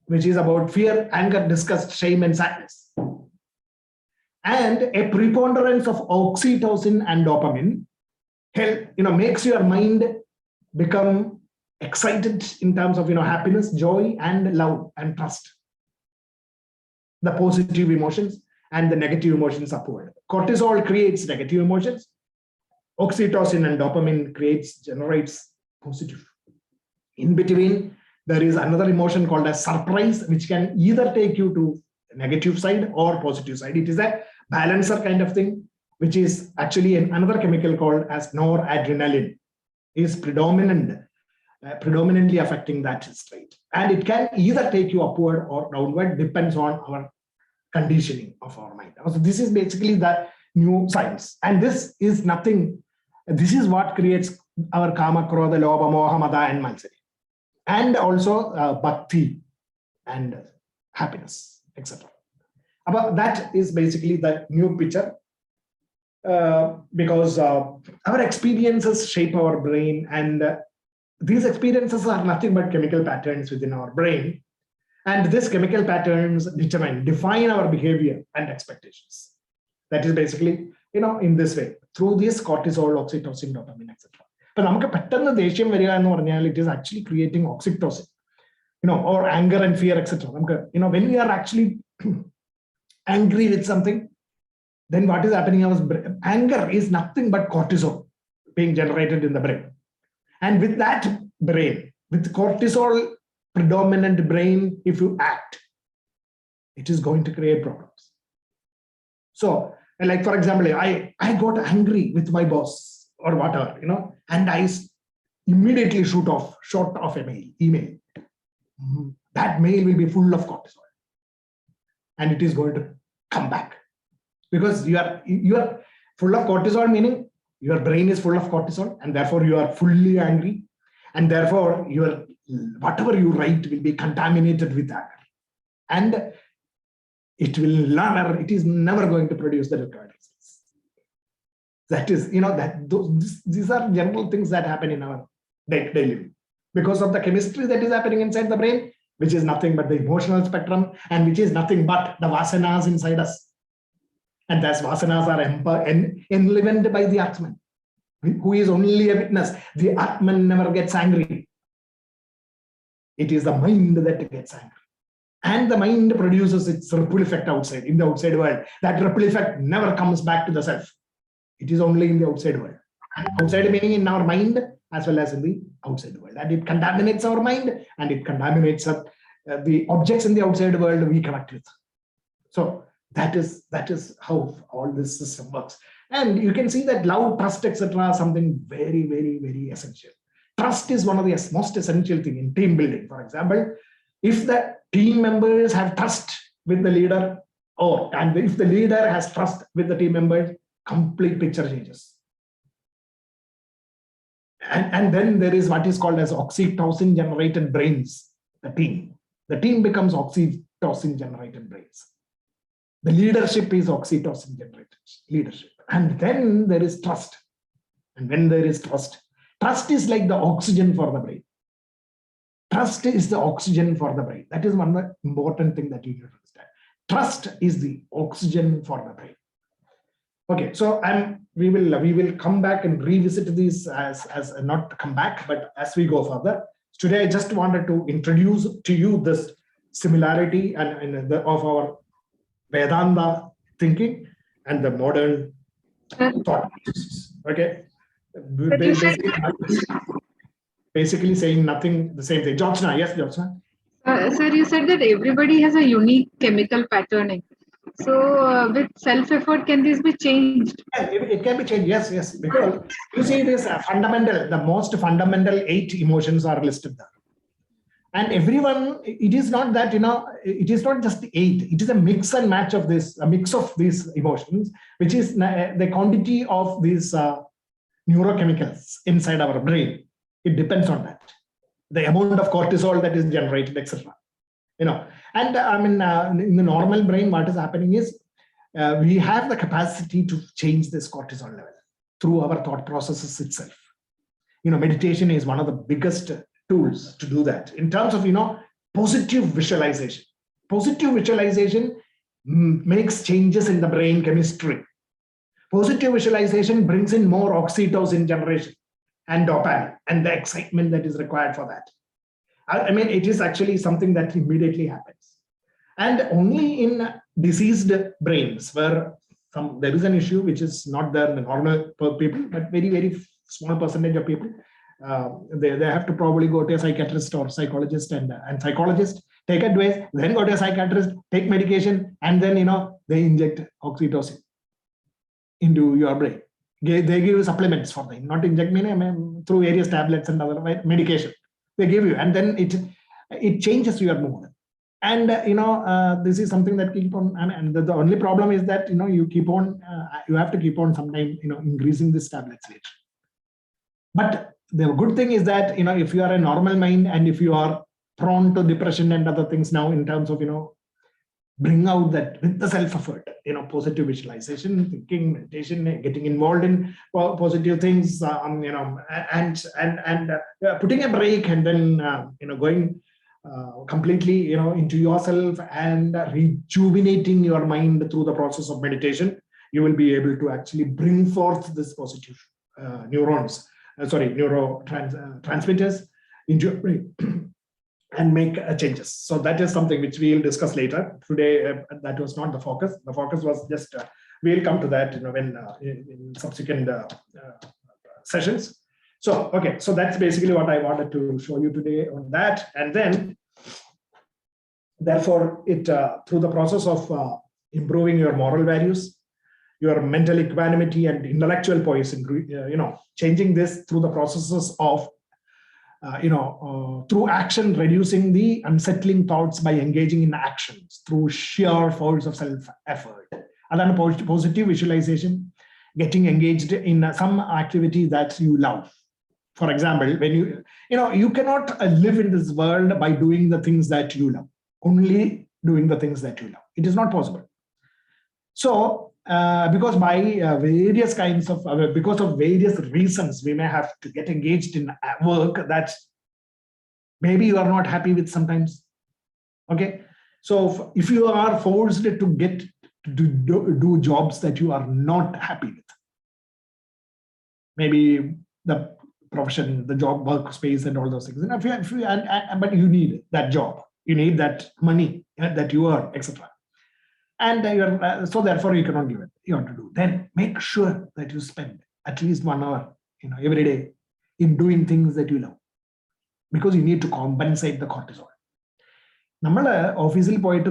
which is about fear, anger, disgust, shame, and sadness. And a preponderance of oxytocin and dopamine makes your mind become excited in terms of happiness, joy, and love and trust. The positive emotions and the negative emotions upward. Cortisol creates negative emotions. Oxytocin and dopamine generates positive. In between, there is another emotion called as surprise, which can either take you to negative side or positive side. It is a balancer kind of thing, which is actually another chemical called as noradrenaline, is predominantly affecting that state. And it can either take you upward or downward, depends on our conditioning of our mind. So this is basically the new science. And this is what creates our kama, krodha, lobha, moha, mada, and matsari. And also bhakti and happiness, etc. But that is basically the new picture, because our experiences shape our brain, and these experiences are nothing but chemical patterns within our brain. And these chemical patterns define our behavior and expectations. That is basically, in this way, through this cortisol, oxytocin, dopamine, etc. But it is actually creating oxytocin, or anger and fear, etc. When we are actually angry with something, then what is happening? Anger is nothing but cortisol being generated in the brain. And with that brain, with cortisol predominant brain, if you act, it is going to create problems. So, like for example, I got angry with my boss or whatever, and I immediately shoot off an email. That mail will be full of cortisol, and it is going to come back, because you are full of cortisol, meaning your brain is full of cortisol, and therefore you are fully angry, and therefore whatever you write will be contaminated with anger, and it is never going to produce the required results. That is, these are general things that happen in our day-to-day living because of the chemistry that is happening inside the brain, which is nothing but the emotional spectrum, and which is nothing but the vasanas inside us. And those vasanas are enlivened by the Atman, who is only a witness. The Atman never gets angry. It is the mind that gets angry. And the mind produces its ripple effect outside, in the outside world. That ripple effect never comes back to the self. It is only in the outside world. And outside meaning in our mind as well as in the outside world. And it contaminates our mind, and it contaminates the objects in the outside world we connect with. So that is how all this system works. And you can see that love, trust, etc. are something very, very, very essential. Trust is one of the most essential things in team building. For example, if the team members have trust with the leader, and if the leader has trust with the team members, complete picture changes. And then there is what is called as oxytocin generated brains. The team becomes oxytocin generated brains. The leadership is oxytocin generated leadership. And then there is trust. And when there is trust, Trust is like the oxygen for the brain. Trust is the oxygen for the brain. That is one of the important thing that you need to understand. Trust is the oxygen for the brain. Okay, so we will come back and revisit these as not come back, but as we go further. Today, I just wanted to introduce to you this similarity of our Vedanta thinking and the modern thought. Okay, But you said, basically saying nothing, the same thing. Jyotsna, yes, Jyotsna. sir, you said that everybody has a unique chemical patterning. So with self-effort, can this be changed? Yeah, it can be changed. Yes. Because you see this the most fundamental 8 emotions are listed there. And everyone, it is not that, it is not just 8. It is a mix and match of this, a mix of these emotions, which is the quantity of these neurochemicals inside our brain. It depends on that. The amount of cortisol that is generated, etc. And in the normal brain, what is happening is we have the capacity to change this cortisol level through our thought processes itself. Meditation is one of the biggest tools to do that in terms of, positive visualization. Positive visualization makes changes in the brain chemistry. Positive visualization brings in more oxytocin generation and dopamine and the excitement that is required for that. It is actually something that immediately happens. And only in diseased brains where there is an issue which is not there in the normal people, but very, very small percentage of people, they have to probably go to a psychiatrist or psychologist and psychologist, take advice, then go to a psychiatrist, take medication, and then, they inject oxytocin into your brain. They give you supplements for them, not inject through various tablets and other medication. They give you, and then it changes your mood. And this is something that keep on. And the only problem is that you keep on. You have to keep on sometimes increasing these tablets later. But the good thing is that if you are a normal mind and if you are prone to depression and other things now in terms of bring out that with the self-effort, positive visualization, thinking, meditation, getting involved in positive things, and putting a break and then going completely into yourself and rejuvenating your mind through the process of meditation, you will be able to actually bring forth this positive neurotransmitters into your brain and make changes. So that is something which we will discuss later. Today, that was not the focus. The focus was just, we'll come to that when in subsequent sessions. So, okay, so that's basically what I wanted to show you today on that. And then, therefore, through the process of improving your moral values, your mental equanimity and intellectual poise, changing this through the processes of through action, reducing the unsettling thoughts by engaging in actions through sheer force of self-effort. And then positive visualization, getting engaged in some activity that you love. For example, when you cannot live in this world by doing the things that you love, only doing the things that you love. It is not possible. So, because by various reasons, we may have to get engaged in work that maybe you are not happy with sometimes. Okay, so if you are forced to do jobs that you are not happy with, maybe the profession, the job, workspace, and all those things. But you need that job, you need that money that you earn, etc. And so therefore you cannot give it. You have to do. Then make sure that you spend at least 1 hour, every day in doing things that you love, because you need to compensate the cortisol. Office when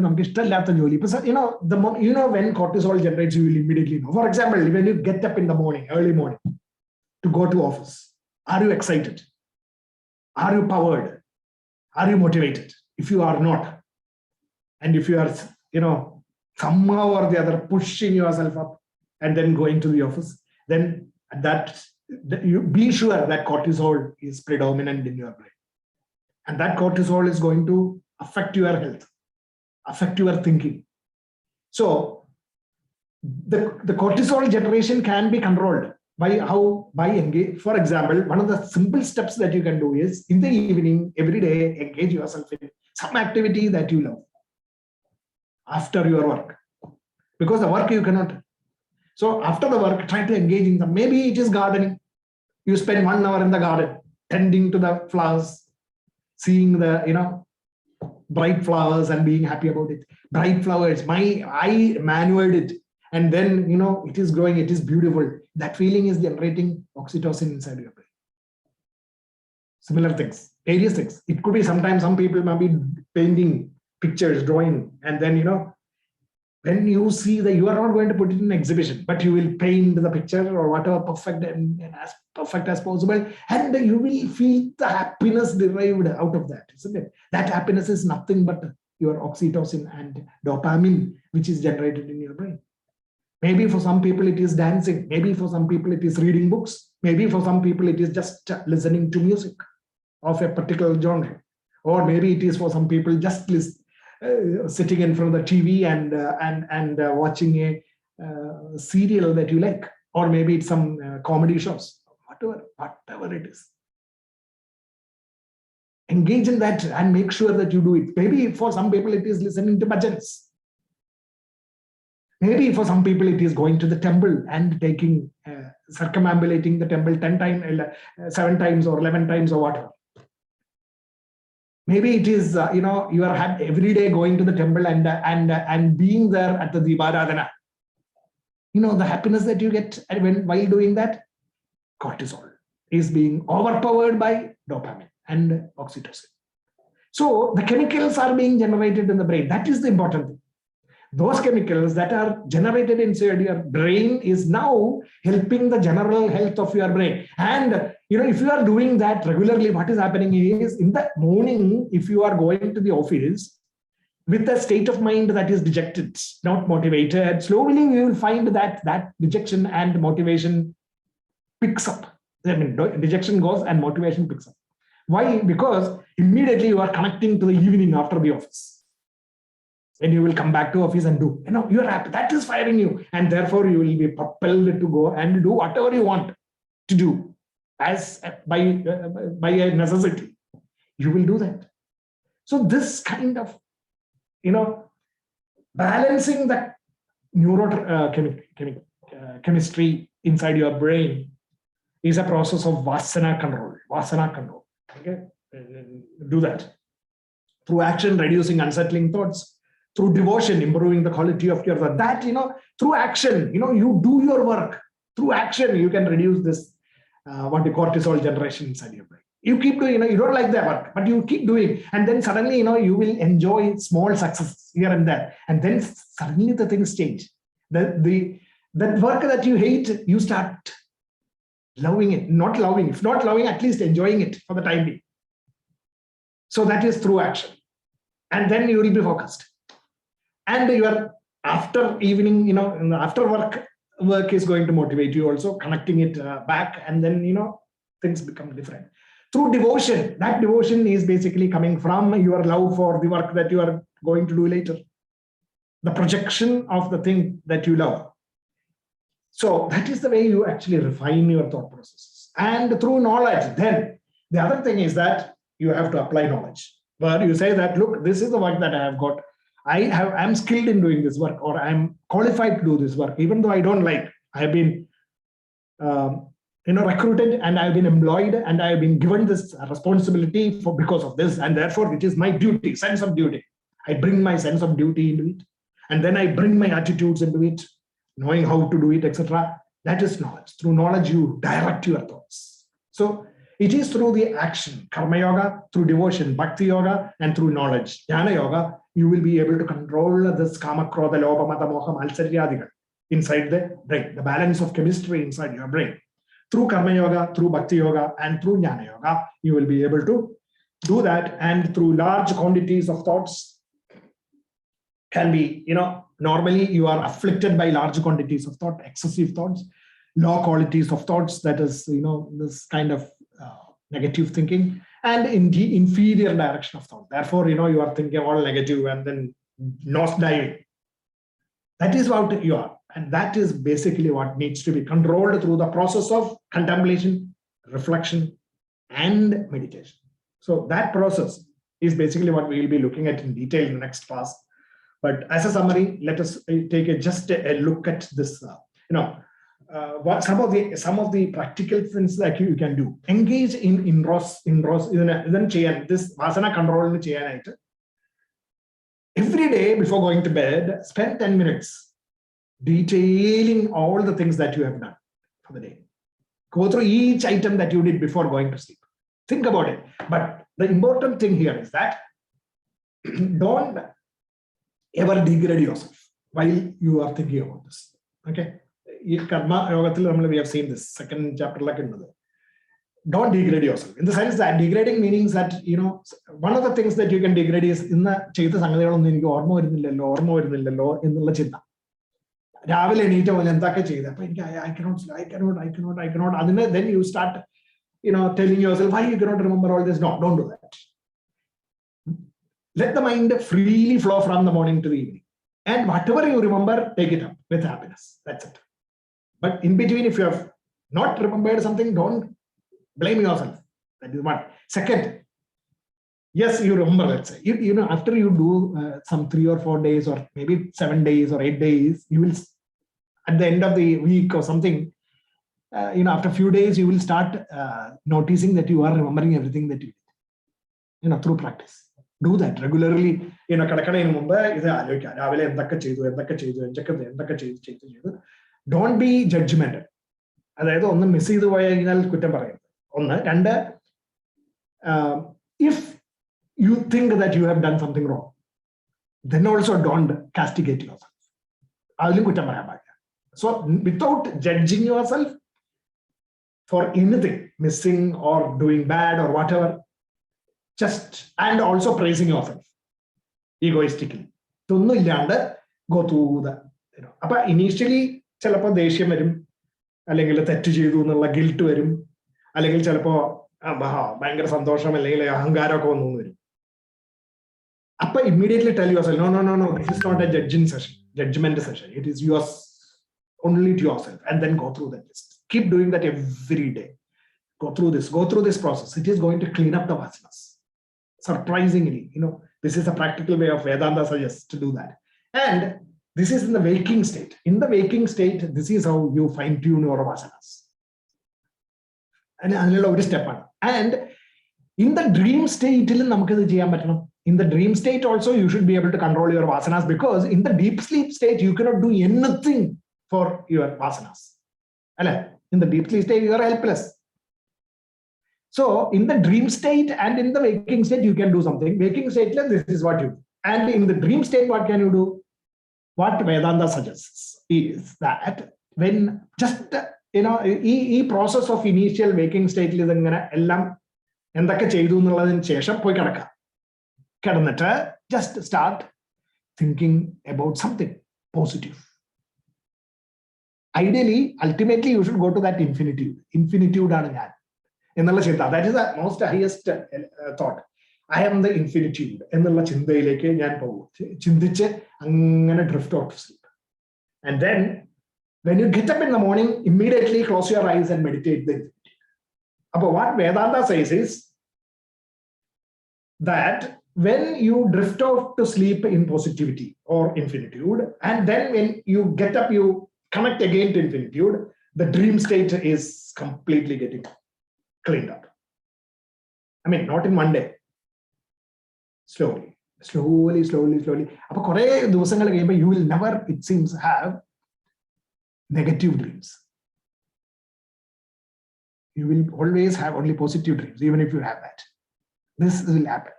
cortisol generates, you will immediately know. For example, when you get up in the morning, early morning, to go to office, are you excited? Are you powered? Are you motivated? If you are not, and if you are, somehow or the other pushing yourself up and then going to the office, then you be sure that cortisol is predominant in your brain. And that cortisol is going to affect your health, affect your thinking. So the cortisol generation can be controlled By engage. For example, one of the simple steps that you can do is in the evening, every day, engage yourself in some activity that you love after your work, because the work you cannot. So after the work, try to engage in them. Maybe it is gardening. You spend 1 hour in the garden, tending to the flowers, seeing the bright flowers and being happy about it. Bright flowers. I manualed it. And then, it is growing, it is beautiful. That feeling is generating oxytocin inside your brain. Similar things, various things. It could be sometimes some people might be painting pictures, drawing, and then, when you see that you are not going to put it in an exhibition, but you will paint the picture or whatever perfect and as perfect as possible, and you will feel the happiness derived out of that, isn't it? That happiness is nothing but your oxytocin and dopamine, which is generated in your brain. Maybe for some people it is dancing. Maybe for some people it is reading books. Maybe for some people it is just listening to music of a particular genre. Or maybe it is for some people just sitting in front of the TV and watching a serial that you like. Or maybe it's some comedy shows. Whatever it is. Engage in that and make sure that you do it. Maybe for some people it is listening to bhajans. Maybe for some people it is going to the temple and taking, circumambulating the temple 10 times, 7 times or 11 times or whatever. Maybe it is, you are every day going to the temple and being there at the Deeparadhana. The happiness that you get while doing that, cortisol is being overpowered by dopamine and oxytocin. So the chemicals are being generated in the brain. That is the important thing. Those chemicals that are generated inside your brain is now helping the general health of your brain. And, if you are doing that regularly, what is happening is in the morning, if you are going to the office with a state of mind that is dejected, not motivated, slowly you will find that dejection and motivation picks up. Dejection goes and motivation picks up. Why? Because immediately you are connecting to the evening after the office. And you will come back to office and do, you're happy. That is firing you. And therefore you will be propelled to go and do whatever you want to do as by a necessity. You will do that. So this kind of, balancing the chemistry inside your brain is a process of vasana control. Okay? Do that. Through action, reducing unsettling thoughts. Through devotion, improving the quality of your work. That, through action, you do your work. Through action, you can reduce this, cortisol generation inside your brain. You keep doing, you don't like that work, but you keep doing. And then suddenly, you will enjoy small successes here and there. And then suddenly the things change. That work that you hate, you start loving it. Not loving, if not loving, at least enjoying it for the time being. So that is through action. And then you will be focused. And your after evening, after work is going to motivate you also, connecting it back, and then, things become different. Through devotion, that devotion is basically coming from your love for the work that you are going to do later. The projection of the thing that you love. So that is the way you actually refine your thought processes. And through knowledge, then the other thing is that you have to apply knowledge. Where you say that, look, this is the work that I have got. I'm skilled in doing this work, or I'm qualified to do this work, even though I don't like. I have been, recruited, and I've been employed, and I've been given this responsibility because of this, and therefore it is my duty, sense of duty. I bring my sense of duty into it, and then I bring my attitudes into it, knowing how to do it, etc. That is knowledge. Through knowledge, you direct your thoughts. So it is through the action, karma yoga, through devotion, bhakti yoga, and through knowledge, jnana yoga, you will be able to control this kama, krodha, lobha, mata, moha, malsaryadigal inside the brain, the balance of chemistry inside your brain. Through karma yoga, through bhakti yoga, and through jnana yoga, you will be able to do that. And through large quantities of thoughts can be, normally you are afflicted by large quantities of thought, excessive thoughts, low qualities of thoughts, that is, this kind of negative thinking, and in the inferior direction of thought. Therefore, you are thinking all negative and then nose diving. That is what you are. And that is basically what needs to be controlled through the process of contemplation, reflection, and meditation. So that process is basically what we will be looking at in detail in the next class. But as a summary, let us take just a look at this. What some of the practical things that you can do. Engage in inros this vasana control every day before going to bed. Spend 10 minutes detailing all the things that you have done for the day. Go through each item that you did before going to sleep. Think about it. But the important thing here is that don't ever degrade yourself while you are thinking about this. Okay. Karma Yogathil, we have seen this second chapter like another. Don't degrade yourself. In the sense that degrading means that, one of the things that you can degrade is in the Chaita Sangadam in the Chita. I cannot. Then you start, telling yourself, why you cannot remember all this? No, don't do that. Let the mind freely flow from the morning to the evening. And whatever you remember, take it up with happiness. That's it. But in between, if you have not remembered something, don't blame yourself. That is one. Second, yes, you remember, let's say, after you do some 3 or 4 days, or maybe 7 days or 8 days, you will, at the end of the week or something, after a few days, you will start noticing that you are remembering everything that you did, through practice. Do that regularly. Don't be judgmental. If you think that you have done something wrong, then also don't castigate yourself. So without judging yourself for anything, missing or doing bad or whatever, and also praising yourself egoistically. Go through the, initially, ചിലപ്പോൾ ദേഷ്യം വരും, അല്ലെങ്കിൽ തെറ്റ് ചെയ്തു എന്നുള്ള guilt വരും, അല്ലെങ്കിൽ ചിലപ്പോൾ ഭയങ്കര സന്തോഷം അല്ലെങ്കിൽ അഹങ്കാരമൊക്കെ വന്നു വരും. അപ്പൊ immediately tell yourself, no, this is not a judgment session. It is yours, only to yourself, and then go through that list. Keep doing that every day. Go through this process. It is going to clean up the vasanas. Surprisingly, this is a practical way of Vedanta suggests to do that. And this is in the waking state. In the waking state, this is how you fine-tune your vasanas. And another step. And in the dream state, in the dream state also, you should be able to control your vasanas, because in the deep sleep state, you cannot do anything for your vasanas. In the deep sleep state, you are helpless. So in the dream state and in the waking state, you can do something. Waking state, this is what you do. And in the dream state, what can you do? What Vedanta suggests is that when just, this process of initial waking state, just start thinking about something positive. Ideally, ultimately, you should go to that infinitude. That is the most highest thought. I am the infinitude. Drift out to sleep. And then, when you get up in the morning, immediately close your eyes and meditate the infinitude. But what Vedanta says is that when you drift off to sleep in positivity or infinitude, and then when you get up, you connect again to infinitude, the dream state is completely getting cleaned up. I mean, not in one day. Slowly. You will never, it seems, have negative dreams. You will always have only positive dreams, even if you have that. This will happen.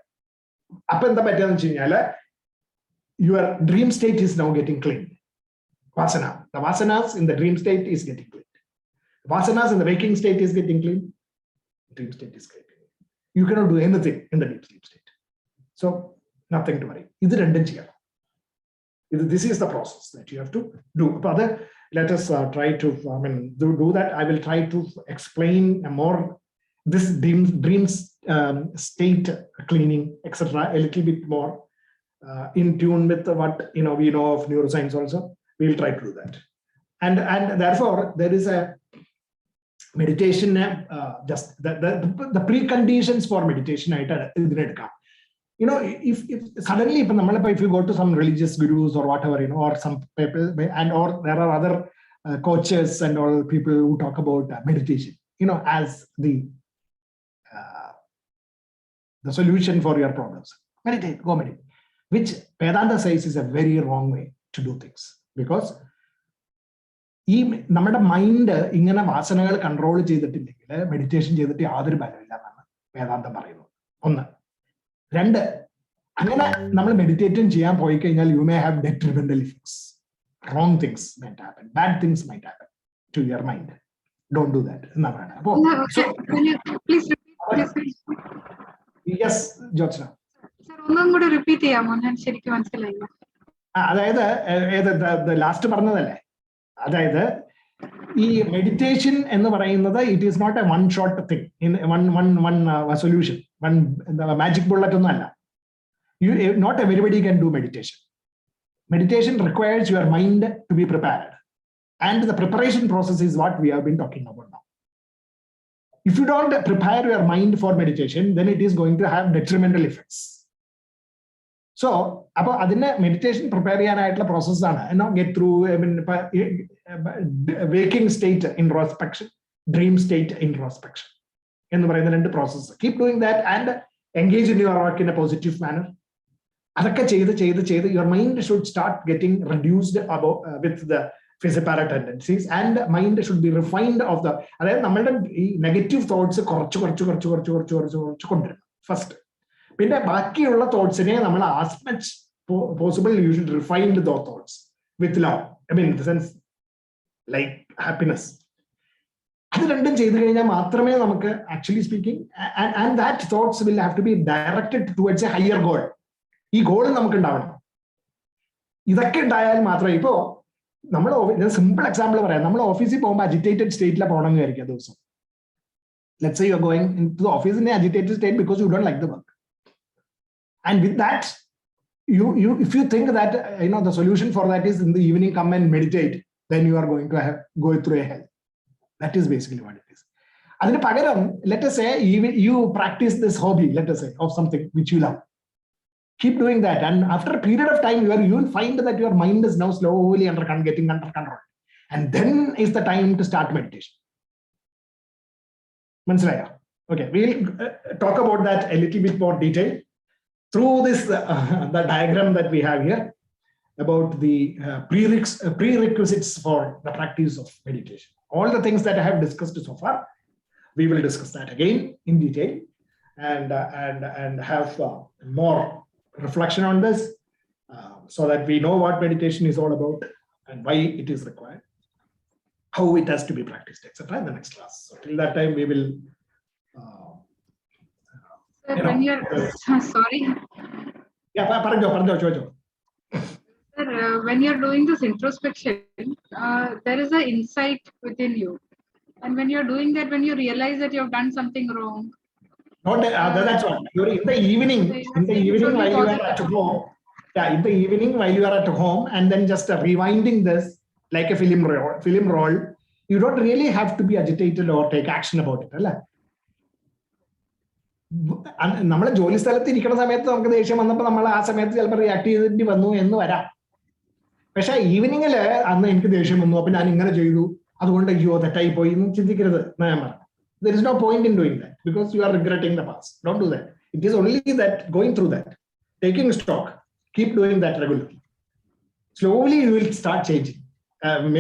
Your dream state is now getting cleaned. Vasana. The vasanas in the dream state is getting cleaned. Vasanas in the waking state is getting cleaned. Dream state is getting cleaned. You cannot do anything in the deep sleep state. So, nothing to worry. This is the process that you have to do. Let us try to do that. I will try to explain more this dreams state cleaning, etc., a little bit more in tune with what we know of neuroscience also. we'll try to do that. And therefore there is a meditation, just the preconditions for meditation. You know, if suddenly if you go to some religious gurus or whatever, you know, or some people, and or there are other coaches and all people who talk about meditation, you know, as the solution for your problems. Meditate, go meditate, which Vedanta says is a very wrong way to do things, because ഈ നമ്മുടെ mind ഇങ്ങനെ വാസനകൾ control ചെയ്തിട്ടില്ലെങ്കിൽ meditation ചെയ്തിട്ട് യാതൊരു ഫലമില്ല എന്നാണ് വേദാന്തം പറയുന്നത്. ഒന്ന്. രണ്ട്, അങ്ങനെ നമ്മൾ മെഡിറ്റേഷൻ ചെയ്യാൻ പോയി കഴിഞ്ഞാൽ you may have detrimental effects. Wrong things might happen, bad things might happen to your mind. Don't do that എന്നാ പറയുന്നത്. അപ്പോ യെസ് ജ്യോത്സന ഒന്നും കൂടെ റിപ്പീറ്റ് ചെയ്യാമോ? ഞാൻ ശരിക്കും മനസ്സിലായില്ല. അതായത് ലാസ്റ്റ് പറഞ്ഞതല്ലേ, അതായത് ഈ മെഡിറ്റേഷൻ എന്ന് പറയുന്നത് it is not a one shot thing, one solution, one magic bullet ഒന്നും അല്ല. Not everybody can do meditation. Meditation requires your mind to be prepared, and the preparation process is what we have been talking about now. If you don't prepare your mind for meditation, then it is going to have detrimental effects. So, അപ്പോൾ അതിനെ meditation prepare ചെയ്യാനായിട്ടുള്ള പ്രോസസ്സാണ്. Get through waking state introspection, dream state introspection എന്ന് പറയുന്ന രണ്ട് process. Keep doing that and engage in your work in a positive manner. അതൊക്കെ ചെയ്ത് your mind should start getting reduced with the physical tendencies, and mind should be refined of the, അതായത് നമ്മളുടെ ഈ negative thoughts കുറച്ച് കൊണ്ടുവരണം first. പിന്നെ ബാക്കിയുള്ള തോട്ട്സിനെ നമ്മൾ as much possible you should refined though thoughts with love, I mean in the sense like happiness. അത് രണ്ടും ചെയ്തു കഴിഞ്ഞാൽ മാത്രമേ നമുക്ക് actually speaking, and that thoughts will have to be directed towards a higher goal. ഈ goal നമുക്ക് ഉണ്ടാവണം. ഇതൊക്കെ ഉണ്ടായാൽ മാത്രമേ, ഇപ്പോ നമ്മൾ സിമ്പിൾ എക്സാമ്പിൾ പറയാം, നമ്മൾ ഓഫീസിൽ പോകുമ്പോൾ അജിറ്റേറ്റഡ് സ്റ്റേറ്റിലാണ് പോകണമെന്ന് വിചാരിക്കുക ദിവസം. Let's say you are going into the office in a agitated state because you don't like the work. And with that, if you think that the solution for that is in the evening come and meditate, then you are going to go through a hell. That is basically what it is. Adine pagaram, let us say you practice this hobby, let us say, of something which you love. Keep doing that, and after a period of time you will find that your mind is now slowly getting under control, and then is the time to start meditation. Mansalaya. Okay, we'll talk about that a little bit more detail through this the diagram that we have here about the prerequisites for the practice of meditation. All the things that I have discussed so far, we will discuss that again in detail, and have more reflection on this, so that we know what meditation is all about and why it is required, how it has to be practiced, etc. in the next class. So till that time we will when you're sorry. Yeah, parjo. Sir, when you're doing this introspection, there is an insight within you, and when you're doing that, when you realize that you've done something wrong, that's what in the evening while you are at home, in the evening while you are at home, and then just rewinding this like a film roll, you don't really have to be agitated or take action about it, alla. നമ്മളെ ജോലി സ്ഥലത്ത് ഇരിക്കുന്ന സമയത്ത് നമുക്ക് ദേഷ്യം വന്നപ്പോൾ നമ്മൾ ആ സമയത്ത് ചിലപ്പോൾ റിയാക്ട് ചെയ്തിട്ട് വന്നു എന്ന് വരാം. പക്ഷെ ഈവനിങ്ങില് അന്ന് എനിക്ക് ദേഷ്യം വന്നു, അപ്പൊ ഞാൻ ഇങ്ങനെ ചെയ്തു, അതുകൊണ്ട് അയ്യോ തെറ്റായി പോയി എന്ന് ചിന്തിക്കരുത്. ഞാൻ പറഞ്ഞു, there is no point in doing that because you are regretting the past. Don't do that. It is only that going through that, taking stock, keep doing that regularly. Slowly you will start changing,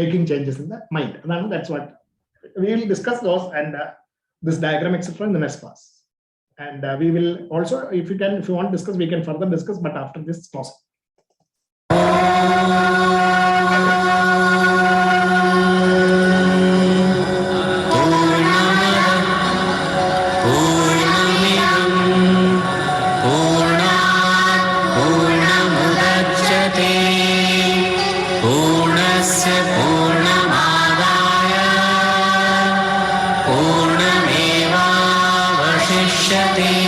making changes in the mind. And that's what we will discuss those and this diagram, etc. in the next class. And we will also, if you want to discuss, we can further discuss, but after this class. पूर्णमेवावशिष्यते।